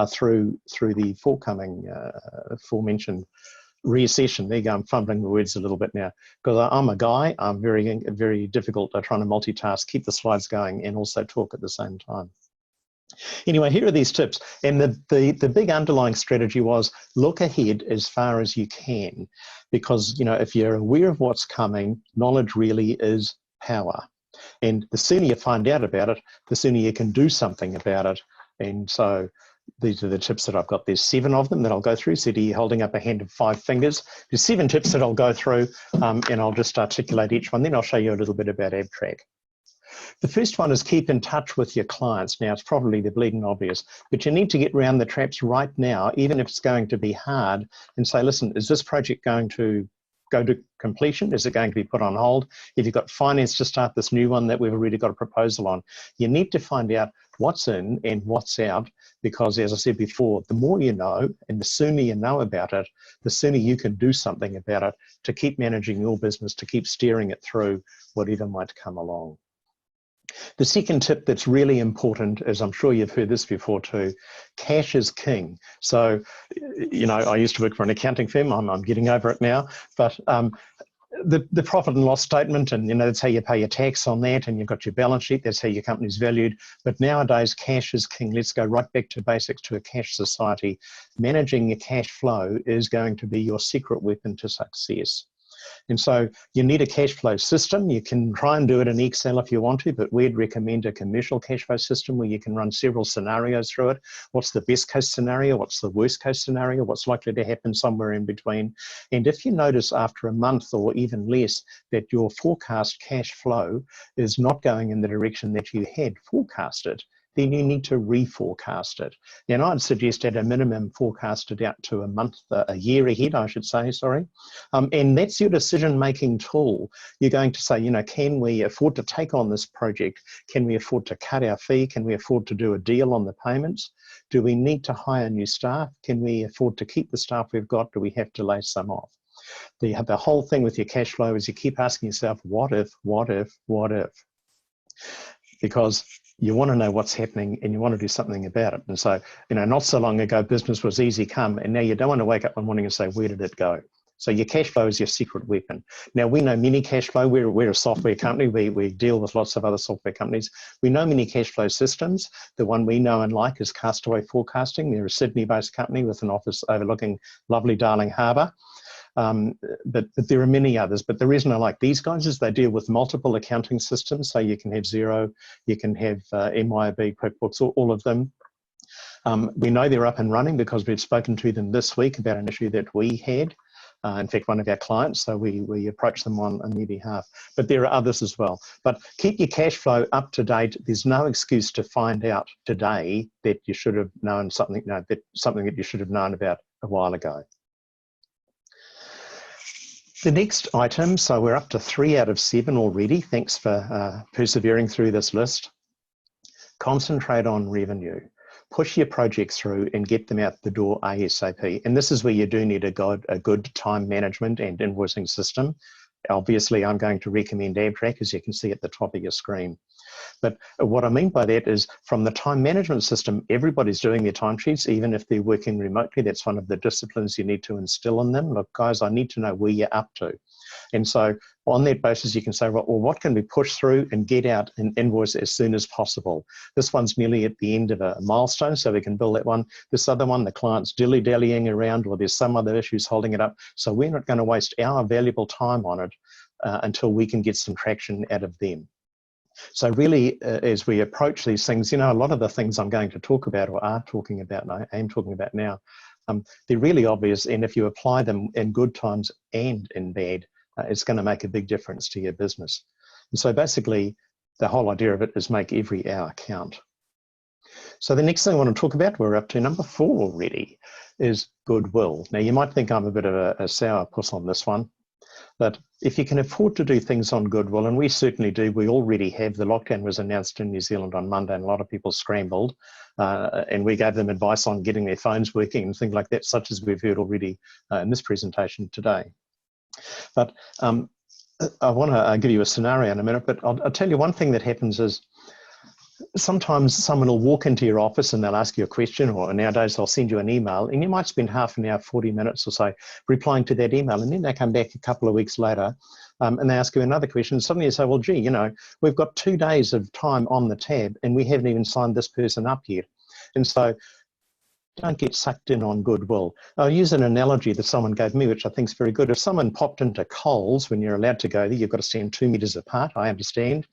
Speaker 2: through the forthcoming aforementioned recession. There you go, I'm fumbling the words a little bit now, because I'm a guy, I'm very difficult at trying to multitask, keep the slides going and also talk at the same time. Anyway, here are these tips. And the big underlying strategy was look ahead as far as you can, because, you know, if you're aware of what's coming, knowledge really is power. And the sooner you find out about it, the sooner you can do something about it. And so these are the tips that I've got. There's 7 of them that I'll go through. So you're holding up a hand of 5 fingers. There's 7 tips that I'll go through, and I'll just articulate each one. Then I'll show you a little bit about Abtrac. The first one is keep in touch with your clients. Now, it's probably the bleeding obvious, but you need to get around the traps right now, even if it's going to be hard, and say, listen, is this project going to go to completion? Is it going to be put on hold? If you've got finance to start this new one that we've already got a proposal on, you need to find out what's in and what's out, because as I said before, the more you know and the sooner you know about it, the sooner you can do something about it to keep managing your business, to keep steering it through whatever might come along. The second tip that's really important, as I'm sure you've heard this before too, cash is king. So, you know, I used to work for an accounting firm. I'm getting over it now, but the profit and loss statement, and you know, that's how you pay your tax on that, and you've got your balance sheet, that's how your company's valued. But nowadays, cash is king. Let's go right back to basics, to a cash society. Managing your cash flow is going to be your secret weapon to success. And so you need a cash flow system. You can try and do it in Excel if you want to, but we'd recommend a commercial cash flow system where you can run several scenarios through it. What's the best case scenario? What's the worst case scenario? What's likely to happen somewhere in between? And if you notice after a month or even less that your forecast cash flow is not going in the direction that you had forecasted, then you need to reforecast it. And I'd suggest at a minimum forecast it out to a month, a year ahead, I should say, sorry. And that's your decision-making tool. You're going to say, you know, can we afford to take on this project? Can we afford to cut our fee? Can we afford to do a deal on the payments? Do we need to hire new staff? Can we afford to keep the staff we've got? Do we have to lay some off? The whole thing with your cash flow is you keep asking yourself, what if, what if, what if? Because you want to know what's happening and you want to do something about it. And so, you know, not so long ago, business was easy come, and now you don't want to wake up one morning and say, where did it go? So your cash flow is your secret weapon. Now, we know many cash flow. We're a software company. We deal with lots of other software companies. We know many cash flow systems. The one we know and like is Castaway Forecasting. They're a Sydney-based company with an office overlooking lovely Darling Harbour. But there are many others. But the reason I like these guys is they deal with multiple accounting systems. So you can have Xero, you can have MYOB, QuickBooks, all of them. We know they're up and running because we've spoken to them this week about an issue that we had. In fact, one of our clients, so we approached them on their behalf. But there are others as well. But keep your cash flow up to date. There's no excuse to find out today that you should have known something, something that you should have known about a while ago. The next item, so we're up to 3 out of 7 already. Thanks for persevering through this list. Concentrate on revenue. Push your projects through and get them out the door ASAP. And this is where you do need a good time management and invoicing system. Obviously, I'm going to recommend Abtrac, as you can see at the top of your screen. But what I mean by that is from the time management system, everybody's doing their timesheets, even if they're working remotely. That's one of the disciplines you need to instill in them. Look, guys, I need to know where you're up to. And so on that basis, you can say, well, what can we push through and get out and invoice as soon as possible? This one's nearly at the end of a milestone, so we can bill that one. This other one, the client's dilly-dallying around, or there's some other issues holding it up. So we're not going to waste our valuable time on it until we can get some traction out of them. So really, as we approach these things, you know, a lot of the things I'm going to talk about or are talking about, and I am talking about now, they're really obvious. And if you apply them in good times and in bad, it's going to make a big difference to your business. And so basically, the whole idea of it is make every hour count. So the next thing I want to talk about, we're up to number 4 already, is goodwill. Now, you might think I'm a bit of a sourpuss on this one, but if you can afford to do things on goodwill, and we certainly do, we already have. The lockdown was announced in New Zealand on Monday, and a lot of people scrambled, and we gave them advice on getting their phones working and things like that, such as we've heard already in this presentation today. But I want to give you a scenario in a minute, but I'll tell you one thing that happens is sometimes someone will walk into your office and they'll ask you a question, or nowadays they'll send you an email, and you might spend half an hour, 40 minutes or so replying to that email, and then they come back a couple of weeks later and they ask you another question, and suddenly you say, well, gee, you know, we've got 2 days of time on the tab and we haven't even signed this person up yet. And so don't get sucked in on goodwill. I'll use an analogy that someone gave me, which I think is very good. If someone popped into Coles, when you're allowed to go there, you've got to stand 2 meters apart, I understand.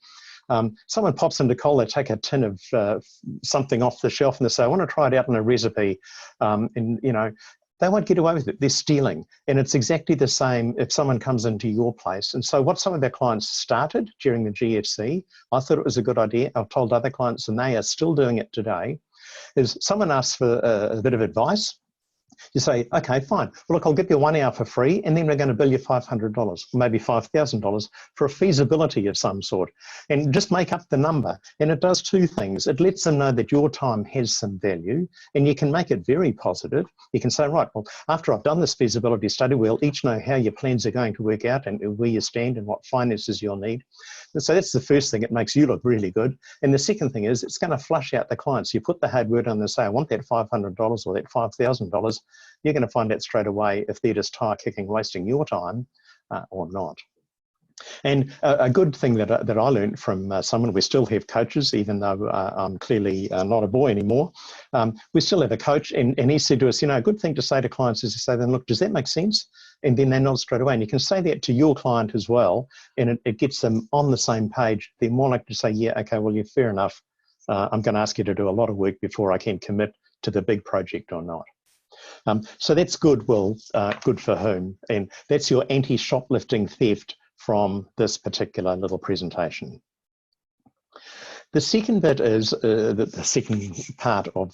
Speaker 2: Someone pops into Coles, they take a tin of something off the shelf and they say, I want to try it out in a recipe. And, you know, they won't get away with it. They're stealing. And it's exactly the same if someone comes into your place. And so what some of our clients started during the GFC, I thought it was a good idea. I've told other clients, and they are still doing it today, is someone asks for a bit of advice. You say, okay, fine. Well, look, I'll give you 1 hour for free, and then we're going to bill you $500, maybe $5,000 for a feasibility of some sort. And just make up the number. And it does 2 things. It lets them know that your time has some value, and you can make it very positive. You can say, right, well, after I've done this feasibility study, we'll each know how your plans are going to work out and where you stand and what finances you'll need. And so that's the first thing. It makes you look really good. And the second thing is it's going to flush out the clients. You put the hard word on and say, I want that $500 or that $5,000. You're going to find out straight away if they're just tire kicking, wasting your time or not. And a good thing that I learned from someone, we still have coaches, even though I'm clearly not a boy anymore. We still have a coach, and he said to us, you know, a good thing to say to clients is to say, then look, does that make sense? And then they nod straight away. And you can say that to your client as well, and it gets them on the same page. They're more likely to say, yeah, okay, well, you're fair enough. I'm going to ask you to do a lot of work before I can commit to the big project or not. So that's goodwill, good for whom? And that's your anti-shoplifting theft from this particular little presentation. The second bit is the second part of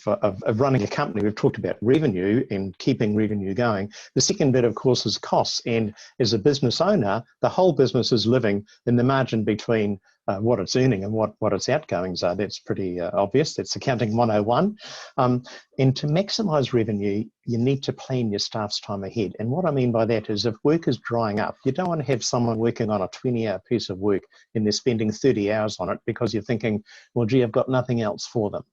Speaker 2: running a company. We've talked about revenue and keeping revenue going. The second bit, of course, is costs. And as a business owner, the whole business is living in the margin between what it's earning and what its outgoings are. That's pretty obvious. That's accounting 101. And to maximise revenue, you need to plan your staff's time ahead. And what I mean by that is if work is drying up, you don't want to have someone working on a 20-hour piece of work and they're spending 30 hours on it because you're thinking, well, gee, I've got nothing else for them.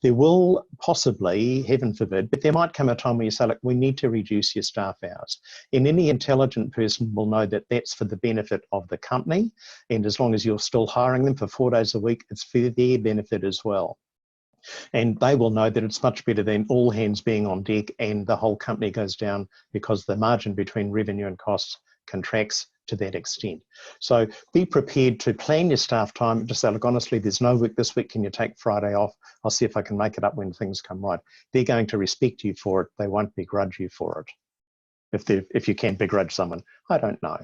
Speaker 2: There will possibly, heaven forbid, but there might come a time where you say, look, we need to reduce your staff hours. And any intelligent person will know that that's for the benefit of the company. And as long as you're still hiring them for 4 days a week, it's for their benefit as well. And they will know that it's much better than all hands being on deck and the whole company goes down because the margin between revenue and costs contracts to that extent. So be prepared to plan your staff time. Just say, look, honestly, there's no work this week. Can you take Friday off? I'll see if I can make it up when things come right. They're going to respect you for it. They won't begrudge you for it. If you can begrudge someone, I don't know.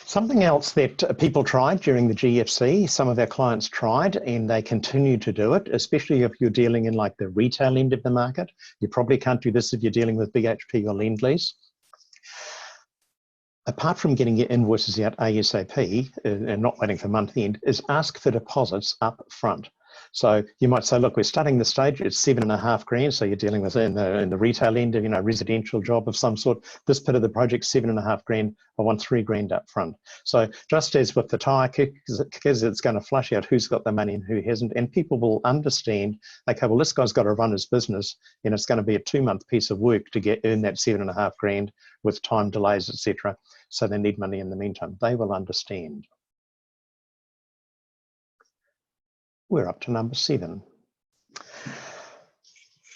Speaker 2: Something else that people tried during the GFC, some of our clients tried and they continue to do it, especially if you're dealing in like the retail end of the market. You probably can't do this if you're dealing with BHP or Lend-Lease. Apart from getting your invoices out ASAP and not waiting for month end, is ask for deposits up front. So you might say, look, we're starting the stage, it's $7.5 grand. So you're dealing with in the retail end of, you know, residential job of some sort. This bit of the project, $7.5 grand, I want $3 grand up front. So just as with the tire kickers, it's going to flush out who's got the money and who hasn't. And people will understand, okay, well, this guy's got to run his business and it's going to be a 2-month piece of work to earn that $7.5 grand with time delays, etc. So they need money in the meantime. They will understand. We're up to number 7.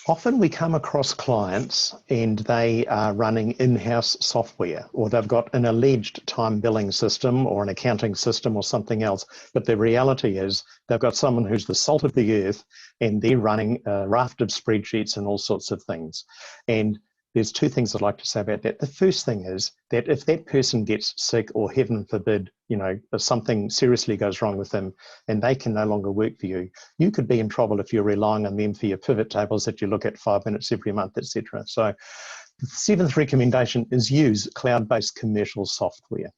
Speaker 2: Often we come across clients and they are running in-house software, or they've got an alleged time billing system or an accounting system or something else. But the reality is they've got someone who's the salt of the earth and they're running a raft of spreadsheets and all sorts of things. And there's two things I'd like to say about that. The first thing is that if that person gets sick, or heaven forbid, you know, if something seriously goes wrong with them and they can no longer work for you, you could be in trouble if you're relying on them for your pivot tables that you look at 5 minutes every month, etc. So the seventh recommendation is use cloud-based commercial software.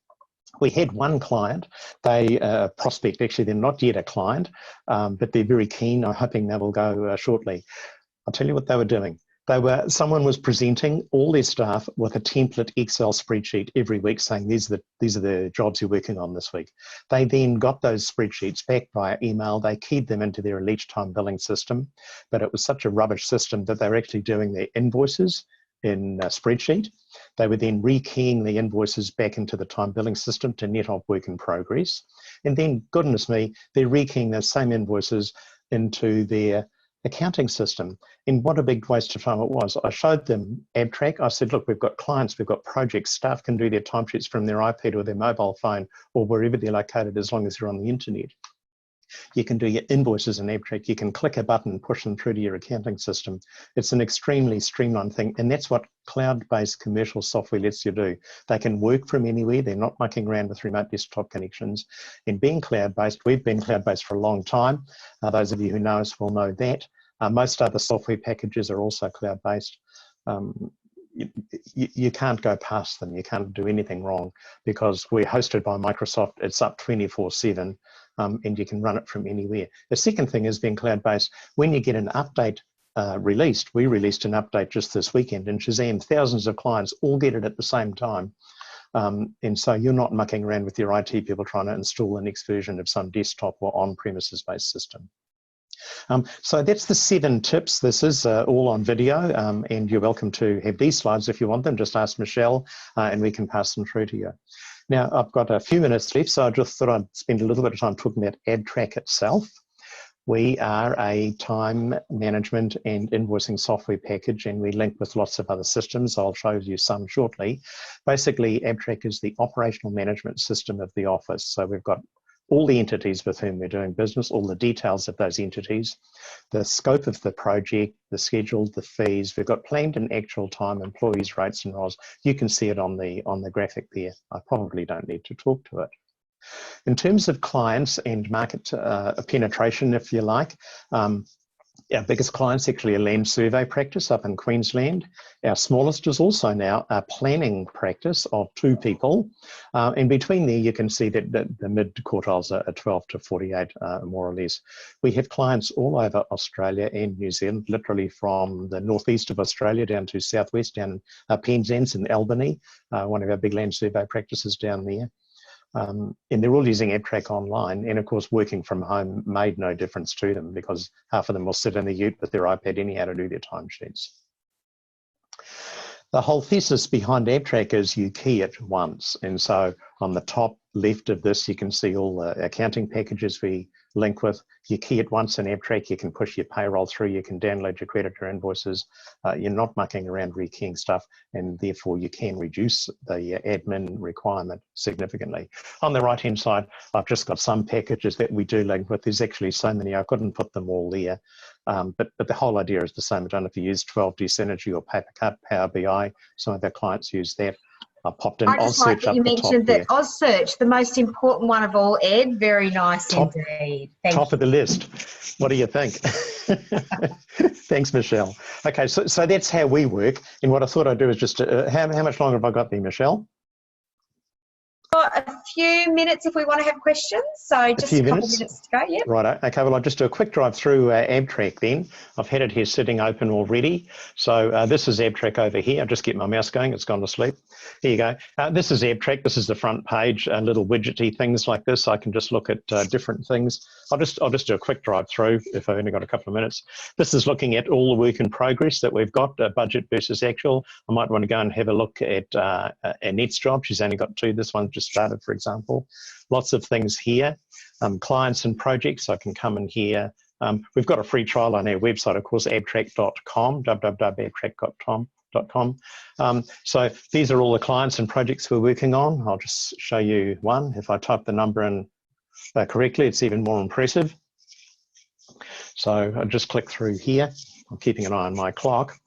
Speaker 2: We had one client, they prospect, actually they're not yet a client, but they're very keen. I'm hoping they will go shortly. I'll tell you what they were doing. Someone was presenting all their staff with a template Excel spreadsheet every week saying these are the jobs you're working on this week. They then got those spreadsheets back via email. They keyed them into their Elite time billing system, but it was such a rubbish system that they were actually doing their invoices in a spreadsheet. They were then rekeying the invoices back into the time billing system to net off work in progress. And then, goodness me, they're rekeying those same invoices into their accounting system. And what a big waste of time it was. I showed them Abtrac. I said, look, we've got clients, we've got projects, staff can do their timesheets from their iPad or their mobile phone or wherever they're located as long as they're on the internet. You can do your invoices in Abtrac. You can click a button and push them through to your accounting system. It's an extremely streamlined thing, and that's what cloud-based commercial software lets you do. They can work from anywhere. They're not mucking around with remote desktop connections. And being cloud-based, we've been cloud-based for a long time. Those of you who know us will know that. Most other software packages are also cloud-based. You can't go past them. You can't do anything wrong because we're hosted by Microsoft. It's up 24/7. And you can run it from anywhere. The second thing is being cloud-based. When you get an update released, we released an update just this weekend in Shazam, thousands of clients all get it at the same time. And so you're not mucking around with your IT people trying to install the next version of some desktop or on-premises based system. So that's the 7 tips. This is all on video, and you're welcome to have these slides if you want them. Just ask Michelle and we can pass them through to you. Now, I've got a few minutes left, so I just thought I'd spend a little bit of time talking about Abtrac itself. We are a time management and invoicing software package, and we link with lots of other systems. I'll show you some shortly. Basically, Abtrac is the operational management system of the office. So we've got all the entities with whom we're doing business, all the details of those entities, the scope of the project, the schedule, the fees. We've got planned and actual time, employees, rates and roles. You can see it on the graphic there. I probably don't need to talk to it. In terms of clients and market penetration, if you like, our biggest client's actually a land survey practice up in Queensland. Our smallest is also now a planning practice of 2 people. And between there, you can see that the mid quartiles are 12 to 48, more or less. We have clients all over Australia and New Zealand, literally from the northeast of Australia down to southwest, down in Penzance in Albany, one of our big land survey practices down there. And they're all using Abtrac online, and of course working from home made no difference to them because half of them will sit in the ute with their iPad anyhow to do their timesheets. The whole thesis behind Abtrac is you key it once, and so on the top left of this you can see all the accounting packages we link with. You key it once in Abtrac, you can push your payroll through, you can download your creditor invoices. You're not mucking around rekeying stuff, and therefore you can reduce the admin requirement significantly. On the right hand side, I've just got some packages that we do link with. There's actually so many I couldn't put them all there, but the whole idea is the same. I don't know if you use 12D Synergy or Papercut, Power BI. Some of our clients use that. I popped in
Speaker 1: I just like that you mentioned that Ozsearch, the most important one of all, Ed. Very nice indeed.
Speaker 2: Top of the list. What do you think? Thanks, Michelle. Okay, so that's how we work. And what I thought I'd do is just, how much longer have I got there, Michelle?
Speaker 1: Got a few minutes if we want to have questions. So just a couple of minutes to go, yep.
Speaker 2: Right, okay, well, I'll just do a quick drive through Abtrac then. I've had it here sitting open already. So this is Abtrac over here. I'll just get my mouse going, it's gone to sleep. Here you go. This is Abtrac, this is the front page, little widgety things like this. I can just look at different things. I'll just do a quick drive through if I've only got a couple of minutes. This is looking at all the work in progress that we've got, budget versus actual. I might want to go and have a look at Annette's job. She's only got 2, this one just started, for example. Lots of things here. Clients and projects, I can come in here. We've got a free trial on our website, of course, abtrac.com, www.abtrac.com. So these are all the clients and projects we're working on. I'll just show you one. If I type the number in correctly, it's even more impressive. So I'll just click through here. I'm keeping an eye on my clock.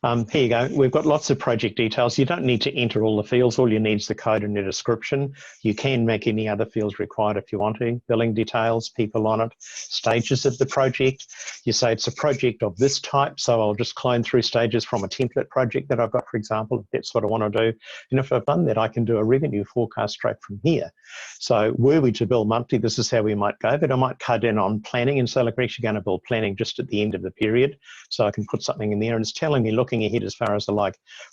Speaker 2: Here you go. We've got lots of project details. You don't need to enter all the fields. All you need is the code and the description. You can make any other fields required if you want to. Billing details, people on it, stages of the project. You say it's a project of this type, so I'll just clone through stages from a template project that I've got, for example, if that's what I want to do. And if I've done that, I can do a revenue forecast straight from here. So were we to bill monthly, this is how we might go, but I might cut in on planning and say, look, we're actually going to bill planning just at the end of the period. So I can put something in there, and it's telling me, looking ahead as far as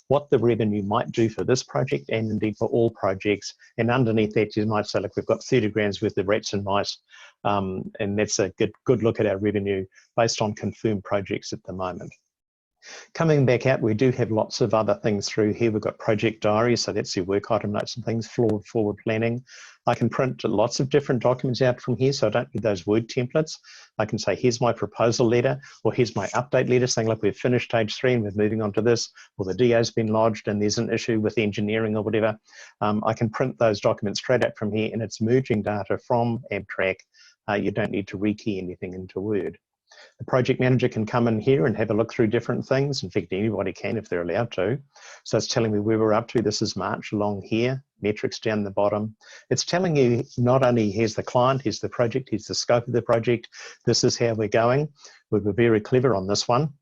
Speaker 2: what the revenue might do for this project and indeed for all projects. And underneath that, you might say, look, we've got 30 grand's worth of rats and mice, and that's a good look at our revenue based on confirmed projects at the moment. Coming back out, we do have lots of other things through here. We've got project diaries, so that's your work item notes and things, forward planning. I can print lots of different documents out from here, so I don't need those Word templates. I can say, here's my proposal letter, or here's my update letter saying, look, we've finished stage 3 and we're moving on to this, or the DO's been lodged and there's an issue with engineering or whatever. I can print those documents straight out from here, and it's merging data from Abtrac. You don't need to rekey anything into Word. The project manager can come in here and have a look through different things. In fact, anybody can if they're allowed to. So it's telling me where we're up to. This is March along here, metrics down the bottom. It's telling you not only here's the client, here's the project, here's the scope of the project. This is how we're going. We were very clever on this one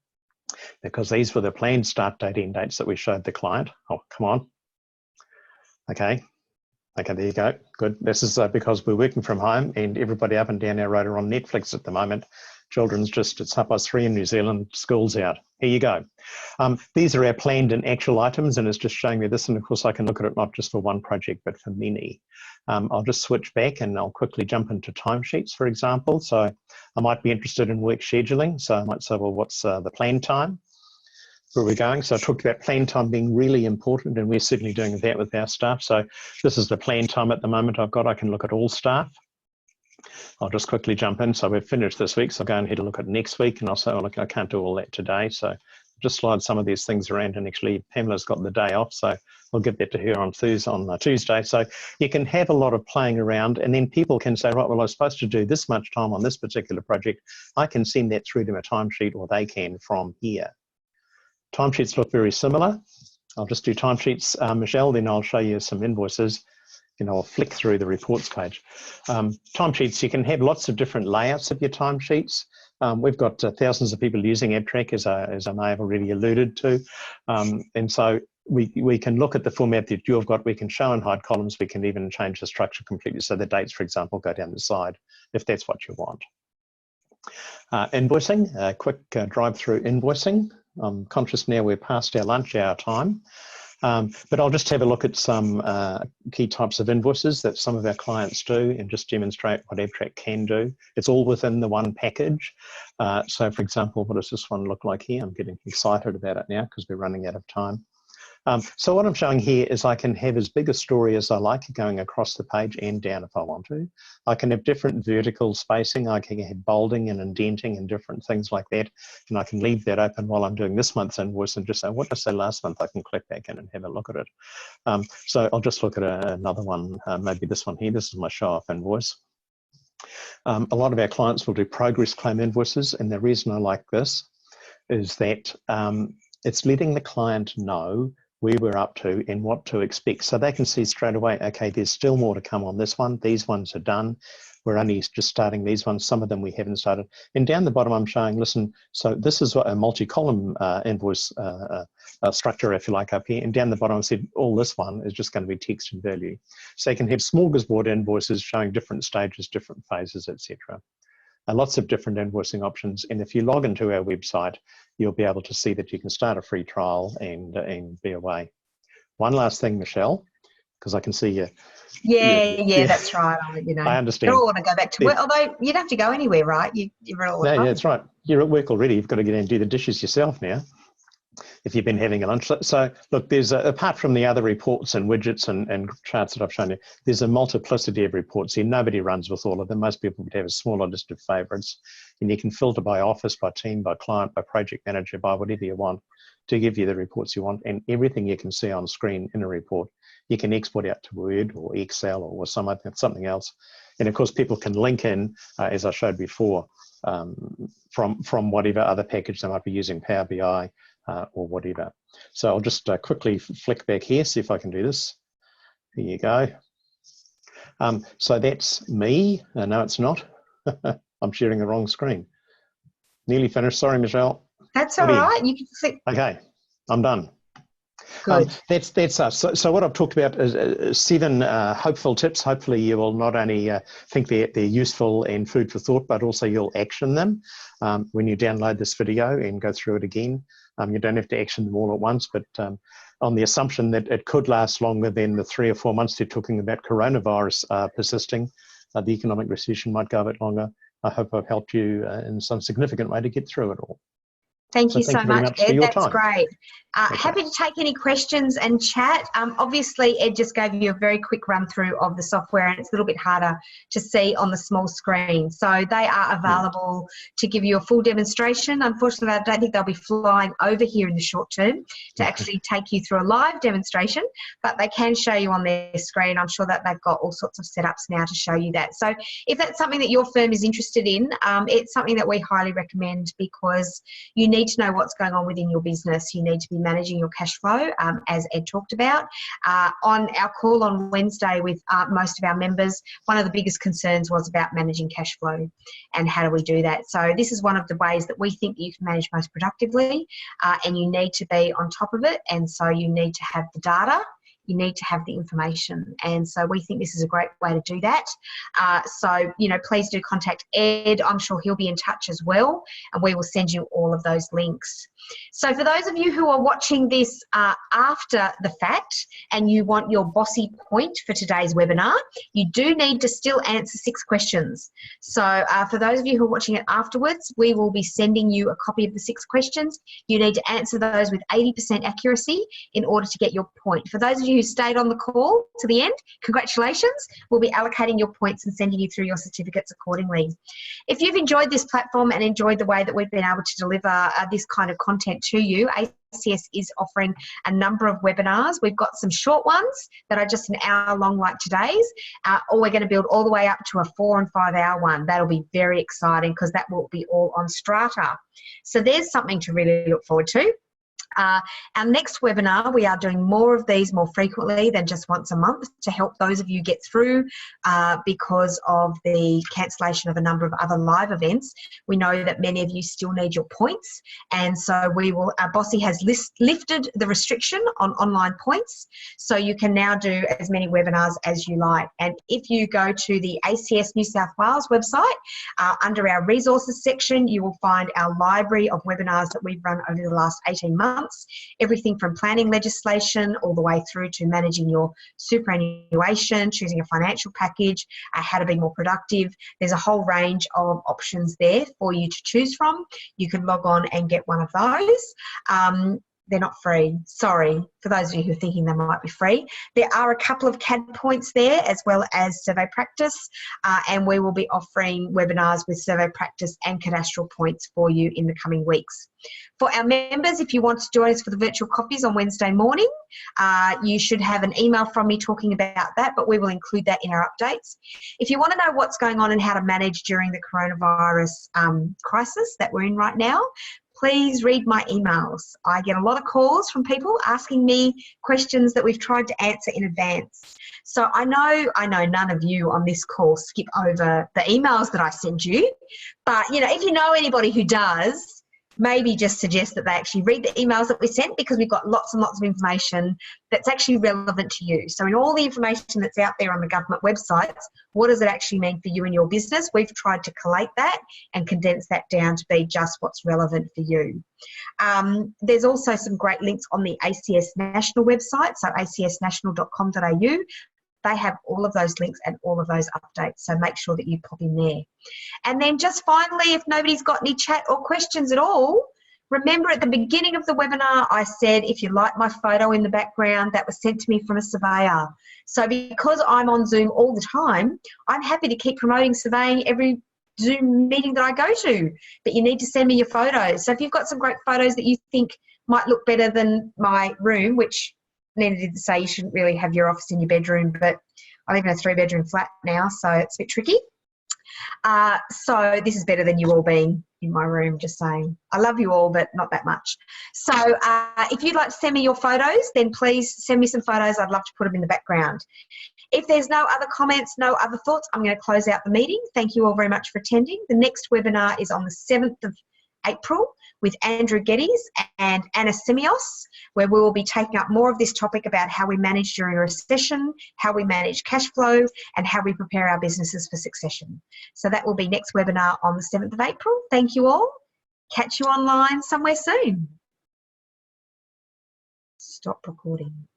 Speaker 2: because these were the planned start date, end dates that we showed the client. Oh, come on. Okay, there you go. Good. This is because we're working from home and everybody up and down our road are on Netflix at the moment. Children's just, it's 3:30 in New Zealand, school's out. Here you go. These are our planned and actual items, and it's just showing me this. And of course, I can look at it not just for one project, but for many. I'll just switch back and I'll quickly jump into timesheets, for example. So I might be interested in work scheduling. So I might say, well, what's the plan time? Where we're going. So I talked about plan time being really important, and we're certainly doing that with our staff. So this is the plan time at the moment I've got. I can look at all staff. I'll just quickly jump in. So we've finished this week, so I'll go ahead and look at next week, and I'll say, oh, look, I can't do all that today. So I'll just slide some of these things around, and actually Pamela's got the day off, so I'll give that to her on Tuesday. So you can have a lot of playing around, and then people can say, right, well, I was supposed to do this much time on this particular project. I can send that through to a timesheet, or they can from here. Timesheets look very similar. I'll just do timesheets, Michelle, then I'll show you some invoices. I'll flick through the reports page. Timesheets, you can have lots of different layouts of your timesheets. We've got thousands of people using Abtrac, as I may have already alluded to. And so we can look at the format that you've got. We can show and hide columns. We can even change the structure completely. So the dates, for example, go down the side if that's what you want. Invoicing, quick drive through invoicing. I'm conscious now we're past our lunch hour time. But I'll just have a look at some key types of invoices that some of our clients do and just demonstrate what Abtrac can do. It's all within the one package. So for example, what does this one look like here? I'm getting excited about it now because we're running out of time. So what I'm showing here is I can have as big a story as I like going across the page and down if I want to. I can have different vertical spacing. I can have bolding and indenting and different things like that. And I can leave that open while I'm doing this month's invoice and just say, what did I say last month? I can click back in and have a look at it. So I'll just look at another one, maybe this one here. This is my show-off invoice. A lot of our clients will do progress claim invoices. And the reason I like this is that it's letting the client know where we're up to and what to expect. So they can see straight away, okay, there's still more to come on this one. These ones are done. We're only just starting these ones. Some of them we haven't started. And down the bottom, I'm showing, listen, so this is a multi-column invoice structure, if you like, up here. And down the bottom, I said, all this one is just going to be text and value. So you can have smorgasbord invoices showing different stages, different phases, etc. Lots of different invoicing options. And if you log into our website, you'll be able to see that you can start a free trial and be away. One last thing, Michelle, because I can see you.
Speaker 1: Yeah, that's right.
Speaker 2: I understand.
Speaker 1: You all want to go back to work, although you don't have to go anywhere, right? You're all at home.
Speaker 2: Yeah, that's right. You're at work already. You've got to get in and do the dishes yourself now, if you've been having a lunch. So look, there's apart from the other reports and widgets and charts that I've shown you, there's a multiplicity of reports here. Nobody runs with all of them. Most people would have a smaller list of favorites, and you can filter by office, by team, by client, by project manager, by whatever you want to give you the reports you want. And everything you can see on screen in a report, you can export out to Word or Excel or something else. And of course, people can link in, as I showed before, from whatever other package they might be using, Power BI, or whatever. So I'll just quickly flick back here, see if I can do this. Here you go. So that's me. No, it's not. I'm sharing the wrong screen. Nearly finished. Sorry, Michelle.
Speaker 1: That's all right. You can flick.
Speaker 2: Okay, I'm done.
Speaker 1: Good.
Speaker 2: That's us. So what I've talked about is 7 hopeful tips. Hopefully you will not only think they're useful and food for thought, but also you'll action them when you download this video and go through it again. You don't have to action them all at once, but on the assumption that it could last longer than the 3 or 4 months they're talking about coronavirus persisting, the economic recession might go a bit longer. I hope I've helped you in some significant way to get through it all.
Speaker 1: Thank you so much, Ed. That's great.
Speaker 2: Okay.
Speaker 1: Happy to take any questions and chat. Obviously, Ed just gave you a very quick run through of the software, and it's a little bit harder to see on the small screen. So they are available to give you a full demonstration. Unfortunately, I don't think they'll be flying over here in the short term to actually take you through a live demonstration, but they can show you on their screen. I'm sure that they've got all sorts of setups now to show you that. So if that's something that your firm is interested in, it's something that we highly recommend, because you need to know what's going on within your business. You need to be managing your cash flow, as Ed talked about. On our call on Wednesday with most of our members, one of the biggest concerns was about managing cash flow and how do we do that. So this is one of the ways that we think that you can manage most productively, and you need to be on top of it, and so you need to have the data. You need to have the information, and so we think this is a great way to do that. So, you know, please do contact Ed. I'm sure he'll be in touch as well, and we will send you all of those links. So for those of you who are watching this after the fact and you want your bossy point for today's webinar, you do need to still answer 6 questions. So for those of you who are watching it afterwards, we will be sending you a copy of the 6 questions. You need to answer those with 80% accuracy in order to get your point. For those of you who stayed on the call to the end, congratulations. We'll be allocating your points and sending you through your certificates accordingly. If you've enjoyed this platform and enjoyed the way that we've been able to deliver this kind of content to you, ACS is offering a number of webinars. We've got some short ones that are just an hour long like today's, or we're going to build all the way up to a 4 and 5 hour one. That'll be very exciting because that will be all on strata. So there's something to really look forward to. Our next webinar, we are doing more of these more frequently than just once a month to help those of you get through because of the cancellation of a number of other live events. We know that many of you still need your points, and so Bossy has lifted the restriction on online points, so you can now do as many webinars as you like. And if you go to the ACS New South Wales website, under our resources section, you will find our library of webinars that we've run over the last 18 months. Everything from planning legislation all the way through to managing your superannuation, choosing a financial package, how to be more productive. There's a whole range of options there for you to choose from. You can log on and get one of those. They're not free. Sorry, for those of you who are thinking they might be free. There are a couple of CAD points there as well as survey practice, and we will be offering webinars with survey practice and cadastral points for you in the coming weeks. For our members, if you want to join us for the virtual coffees on Wednesday morning, you should have an email from me talking about that, but we will include that in our updates. If you want to know what's going on and how to manage during the coronavirus crisis that we're in right now, please read my emails. I get a lot of calls from people asking me questions that we've tried to answer in advance. So I know none of you on this call skip over the emails that I send you, but you know, if you know anybody who does, maybe just suggest that they actually read the emails that we sent, because we've got lots and lots of information that's actually relevant to you. So in all the information that's out there on the government websites, what does it actually mean for you and your business? We've tried to collate that and condense that down to be just what's relevant for you. There's also some great links on the ACS National website, so acsnational.com.au. They have all of those links and all of those updates, so make sure that you pop in there. And then just finally, if nobody's got any chat or questions at all, remember at the beginning of the webinar, I said if you like my photo in the background, that was sent to me from a surveyor. So because I'm on Zoom all the time, I'm happy to keep promoting surveying every Zoom meeting that I go to, but you need to send me your photos. So if you've got some great photos that you think might look better than my room, which Nina did say you shouldn't really have your office in your bedroom, but I live in a 3-bedroom flat now, so it's a bit tricky. So this is better than you all being in my room, just saying. I love you all, but not that much. So if you'd like to send me your photos, then please send me some photos. I'd love to put them in the background. If there's no other comments, no other thoughts, I'm going to close out the meeting. Thank you all very much for attending. The next webinar is on the 7th of April with Andrew Geddes and Anna Simios, where we will be taking up more of this topic about how we manage during a recession, how we manage cash flow, and how we prepare our businesses for succession. So that will be next webinar on the 7th of April. Thank you all. Catch you online somewhere soon. Stop recording.